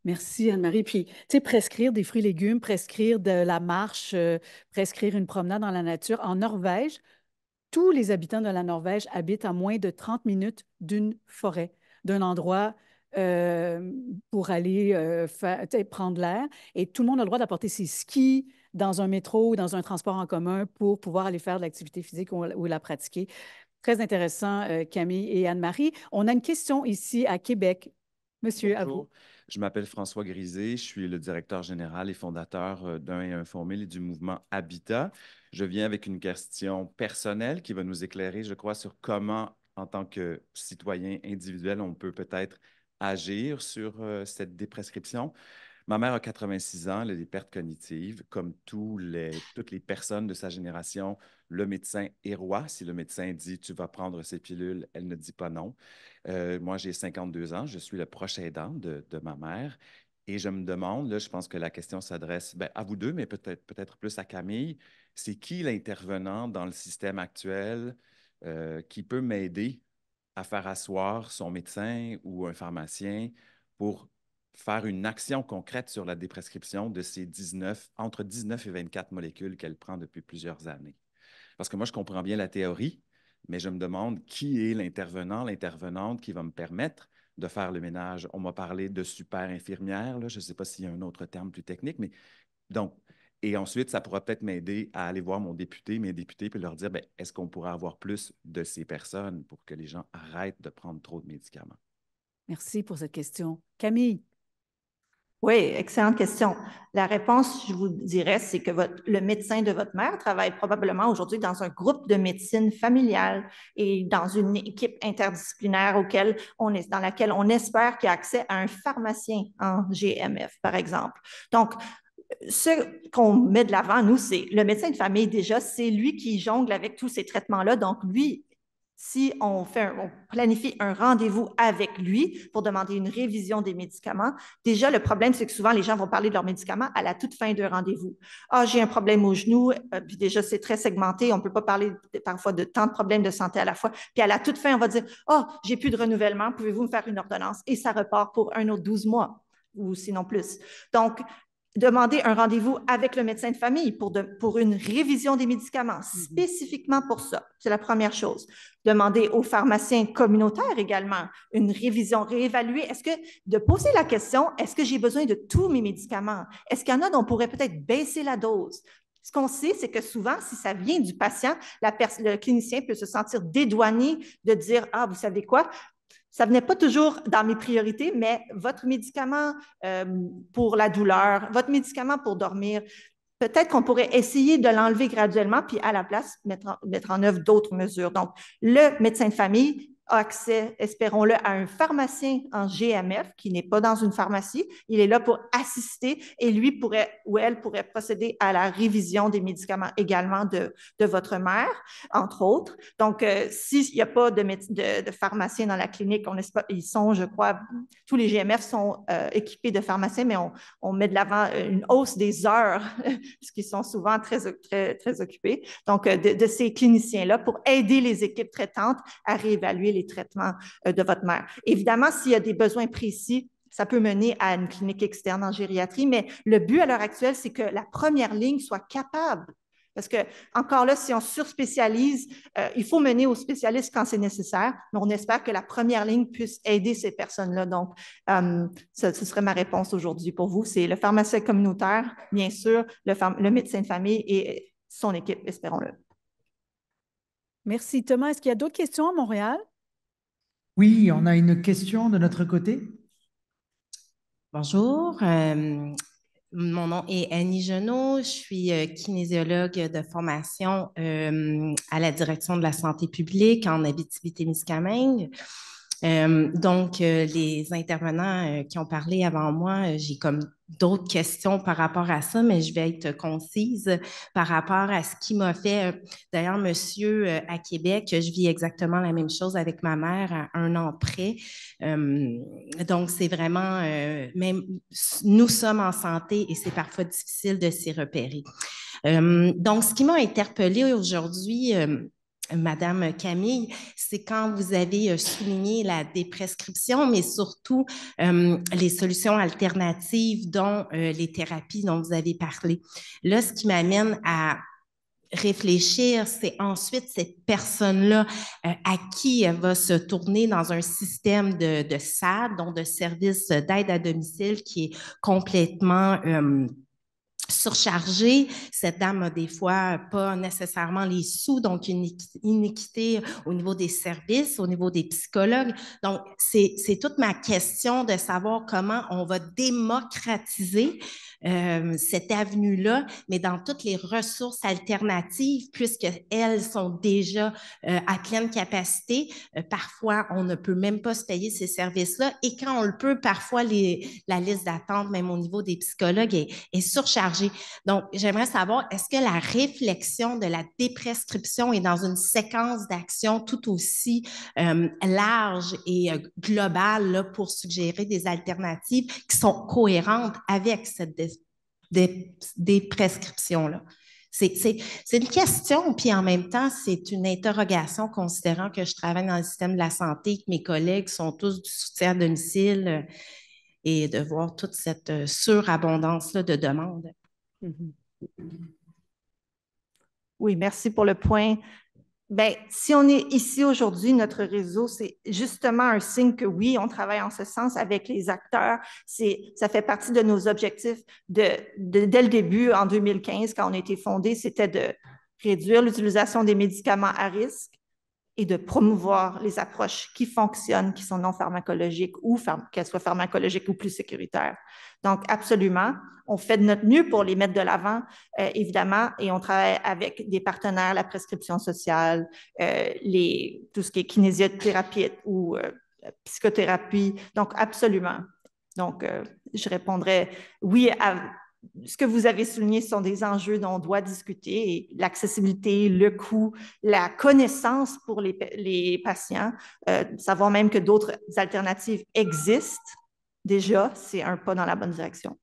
Merci Anne-Marie. Puis, tu sais, prescrire des fruits et légumes, prescrire de la marche, prescrire une promenade dans la nature. En Norvège, tous les habitants de la Norvège habitent à moins de 30 minutes d'une forêt, d'un endroit pour aller prendre l'air. Et tout le monde a le droit d'apporter ses skis dans un métro ou dans un transport en commun pour pouvoir aller faire de l'activité physique ou la pratiquer. Très intéressant, Camille et Anne-Marie. On a une question ici à Québec. Monsieur, à vous. Bonjour, je m'appelle François Grisé, je suis le directeur général et fondateur d'un et un Formule et du mouvement Habitat. Je viens avec une question personnelle qui va nous éclairer, je crois, sur comment, en tant que citoyen individuel, on peut peut-être agir sur cette déprescription. Ma mère a 86 ans, elle a des pertes cognitives. Comme toutes les personnes de sa génération, le médecin est roi. Si le médecin dit « tu vas prendre ces pilules », elle ne dit pas non. Moi, j'ai 52 ans, je suis le proche aidant de ma mère. Et je me demande, là, je pense que la question s'adresse à vous deux, mais peut-être plus à Camille. C'est qui l'intervenant dans le système actuel qui peut m'aider à faire asseoir son médecin ou un pharmacien pour faire une action concrète sur la déprescription de ces entre 19 et 24 molécules qu'elle prend depuis plusieurs années? Parce que moi, je comprends bien la théorie, mais je me demande qui est l'intervenant, l'intervenante qui va me permettre de faire le ménage. On m'a parlé de super infirmière, là. Je ne sais pas s'il y a un autre terme plus technique, mais donc, et ensuite, ça pourra peut-être m'aider à aller voir mes députés, puis leur dire, est-ce qu'on pourrait avoir plus de ces personnes pour que les gens arrêtent de prendre trop de médicaments? Merci pour cette question. Camille? Oui, excellente question. La réponse, je vous dirais, c'est que le médecin de votre mère travaille probablement aujourd'hui dans un groupe de médecine familiale et dans une équipe interdisciplinaire dans laquelle on espère qu'il y a accès à un pharmacien en GMF, par exemple. Donc, ce qu'on met de l'avant, nous, c'est le médecin de famille déjà, c'est lui qui jongle avec tous ces traitements-là. Donc, lui, si on planifie un rendez-vous avec lui pour demander une révision des médicaments, déjà, le problème, c'est que souvent, les gens vont parler de leurs médicaments à la toute fin d'un rendez-vous. Ah, j'ai un problème au genou, puis déjà, c'est très segmenté. On ne peut pas parler parfois de tant de problèmes de santé à la fois. Puis à la toute fin, on va dire, ah, j'ai plus de renouvellement, pouvez-vous me faire une ordonnance? Et ça repart pour un autre 12 mois ou sinon plus. Donc, demander un rendez-vous avec le médecin de famille pour une révision des médicaments, spécifiquement pour ça. C'est la première chose. Demander aux pharmaciens communautaires également une révision, réévaluer. De poser la question, est-ce que j'ai besoin de tous mes médicaments? Est-ce qu'il y en a dont on pourrait peut-être baisser la dose? Ce qu'on sait, c'est que souvent, si ça vient du patient, le clinicien peut se sentir dédouané de dire, ah, vous savez quoi? Ça ne venait pas toujours dans mes priorités, mais votre médicament pour la douleur, votre médicament pour dormir, peut-être qu'on pourrait essayer de l'enlever graduellement, puis à la place, mettre en œuvre d'autres mesures. Donc, le médecin de famille a accès, espérons-le, à un pharmacien en GMF qui n'est pas dans une pharmacie. Il est là pour assister et lui pourrait ou elle pourrait procéder à la révision des médicaments également de votre mère, entre autres. Donc, s'il n'y a pas de pharmacien dans la clinique, ils sont, je crois, tous les GMF sont équipés de pharmaciens, mais on met de l'avant une hausse des heures, puisqu'ils sont souvent très, très, très occupés. Donc, de ces cliniciens-là pour aider les équipes traitantes à réévaluer les traitements de votre mère. Évidemment, s'il y a des besoins précis, ça peut mener à une clinique externe en gériatrie, mais le but à l'heure actuelle, c'est que la première ligne soit capable. Parce que, encore là, si on surspécialise, il faut mener aux spécialistes quand c'est nécessaire, mais on espère que la première ligne puisse aider ces personnes-là. Donc, ce serait ma réponse aujourd'hui pour vous. C'est le pharmacien communautaire, bien sûr, le médecin de famille et son équipe, espérons-le. Merci. Thomas, est-ce qu'il y a d'autres questions à Montréal? Oui, on a une question de notre côté. Bonjour, mon nom est Annie Genot, je suis kinésiologue de formation à la direction de la santé publique en Abitibi-Témiscamingue. Donc, les intervenants qui ont parlé avant moi, j'ai comme d'autres questions par rapport à ça, mais je vais être concise par rapport à ce qui m'a fait. D'ailleurs, monsieur, à Québec, je vis exactement la même chose avec ma mère à 1 an près. Donc, c'est vraiment, même nous sommes en santé et c'est parfois difficile de s'y repérer. Donc, ce qui m'a interpellée aujourd'hui, Madame Camille, c'est quand vous avez souligné la déprescription, mais surtout les solutions alternatives, dont les thérapies dont vous avez parlé. Là, ce qui m'amène à réfléchir, c'est ensuite cette personne-là à qui elle va se tourner dans un système de SAD, donc de service d'aide à domicile qui est complètement surchargée. Cette dame a des fois pas nécessairement les sous, donc une inéquité au niveau des services, au niveau des psychologues. Donc, c'est toute ma question de savoir comment on va démocratiser cette avenue-là, mais dans toutes les ressources alternatives, puisqu'elles sont déjà à pleine capacité. Parfois, on ne peut même pas se payer ces services-là. Et quand on le peut, parfois, la liste d'attente, même au niveau des psychologues, est surchargée. chargé. Donc, j'aimerais savoir, est-ce que la réflexion de la déprescription est dans une séquence d'action tout aussi large et globale là, pour suggérer des alternatives qui sont cohérentes avec cette déprescription-là? C'est une question, puis en même temps, c'est une interrogation considérant que je travaille dans le système de la santé, que mes collègues sont tous du soutien à domicile et de voir toute cette surabondance-là de demandes. Oui, merci pour le point. Bien, si on est ici aujourd'hui, notre réseau, c'est justement un signe que oui, on travaille en ce sens avec les acteurs. Ça fait partie de nos objectifs dès le début, en 2015, quand on a été fondé, c'était de réduire l'utilisation des médicaments à risque et de promouvoir les approches qui fonctionnent, qui sont non pharmacologiques ou qu'elles soient pharmacologiques ou plus sécuritaires. Donc, absolument, on fait de notre mieux pour les mettre de l'avant, évidemment, et on travaille avec des partenaires, la prescription sociale, tout ce qui est kinésiothérapie ou psychothérapie. Donc, absolument. Donc, je répondrais oui à ce que vous avez souligné sont des enjeux dont on doit discuter, l'accessibilité, le coût, la connaissance pour les patients, savoir même que d'autres alternatives existent déjà, c'est un pas dans la bonne direction.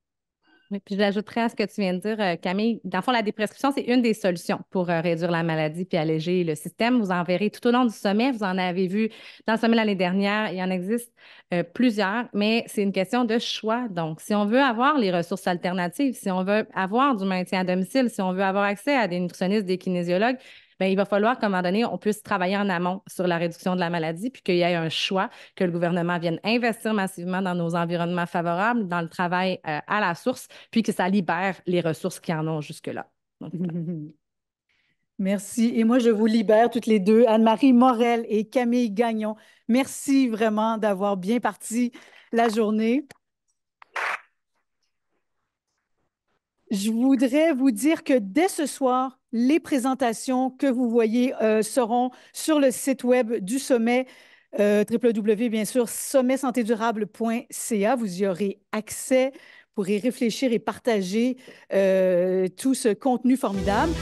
Oui, puis j'ajouterais à ce que tu viens de dire, Camille, dans le fond, la déprescription, c'est une des solutions pour réduire la maladie puis alléger le système. Vous en verrez tout au long du sommet. Vous en avez vu dans le sommet l'année dernière. Il y en existe plusieurs, mais c'est une question de choix. Donc, si on veut avoir les ressources alternatives, si on veut avoir du maintien à domicile, si on veut avoir accès à des nutritionnistes, des kinésiologues, bien, il va falloir qu'à un moment donné, on puisse travailler en amont sur la réduction de la maladie, puis qu'il y ait un choix, que le gouvernement vienne investir massivement dans nos environnements favorables, dans le travail à la source, puis que ça libère les ressources qui en ont jusque-là. Donc, merci. Et moi, je vous libère toutes les deux, Anne-Marie Morel et Camille Gagnon. Merci vraiment d'avoir bien parti la journée. Je voudrais vous dire que dès ce soir, les présentations que vous voyez seront sur le site web du sommet, www, bien sûr, sommetsantédurable.ca. Vous y aurez accès pour y réfléchir et partager tout ce contenu formidable.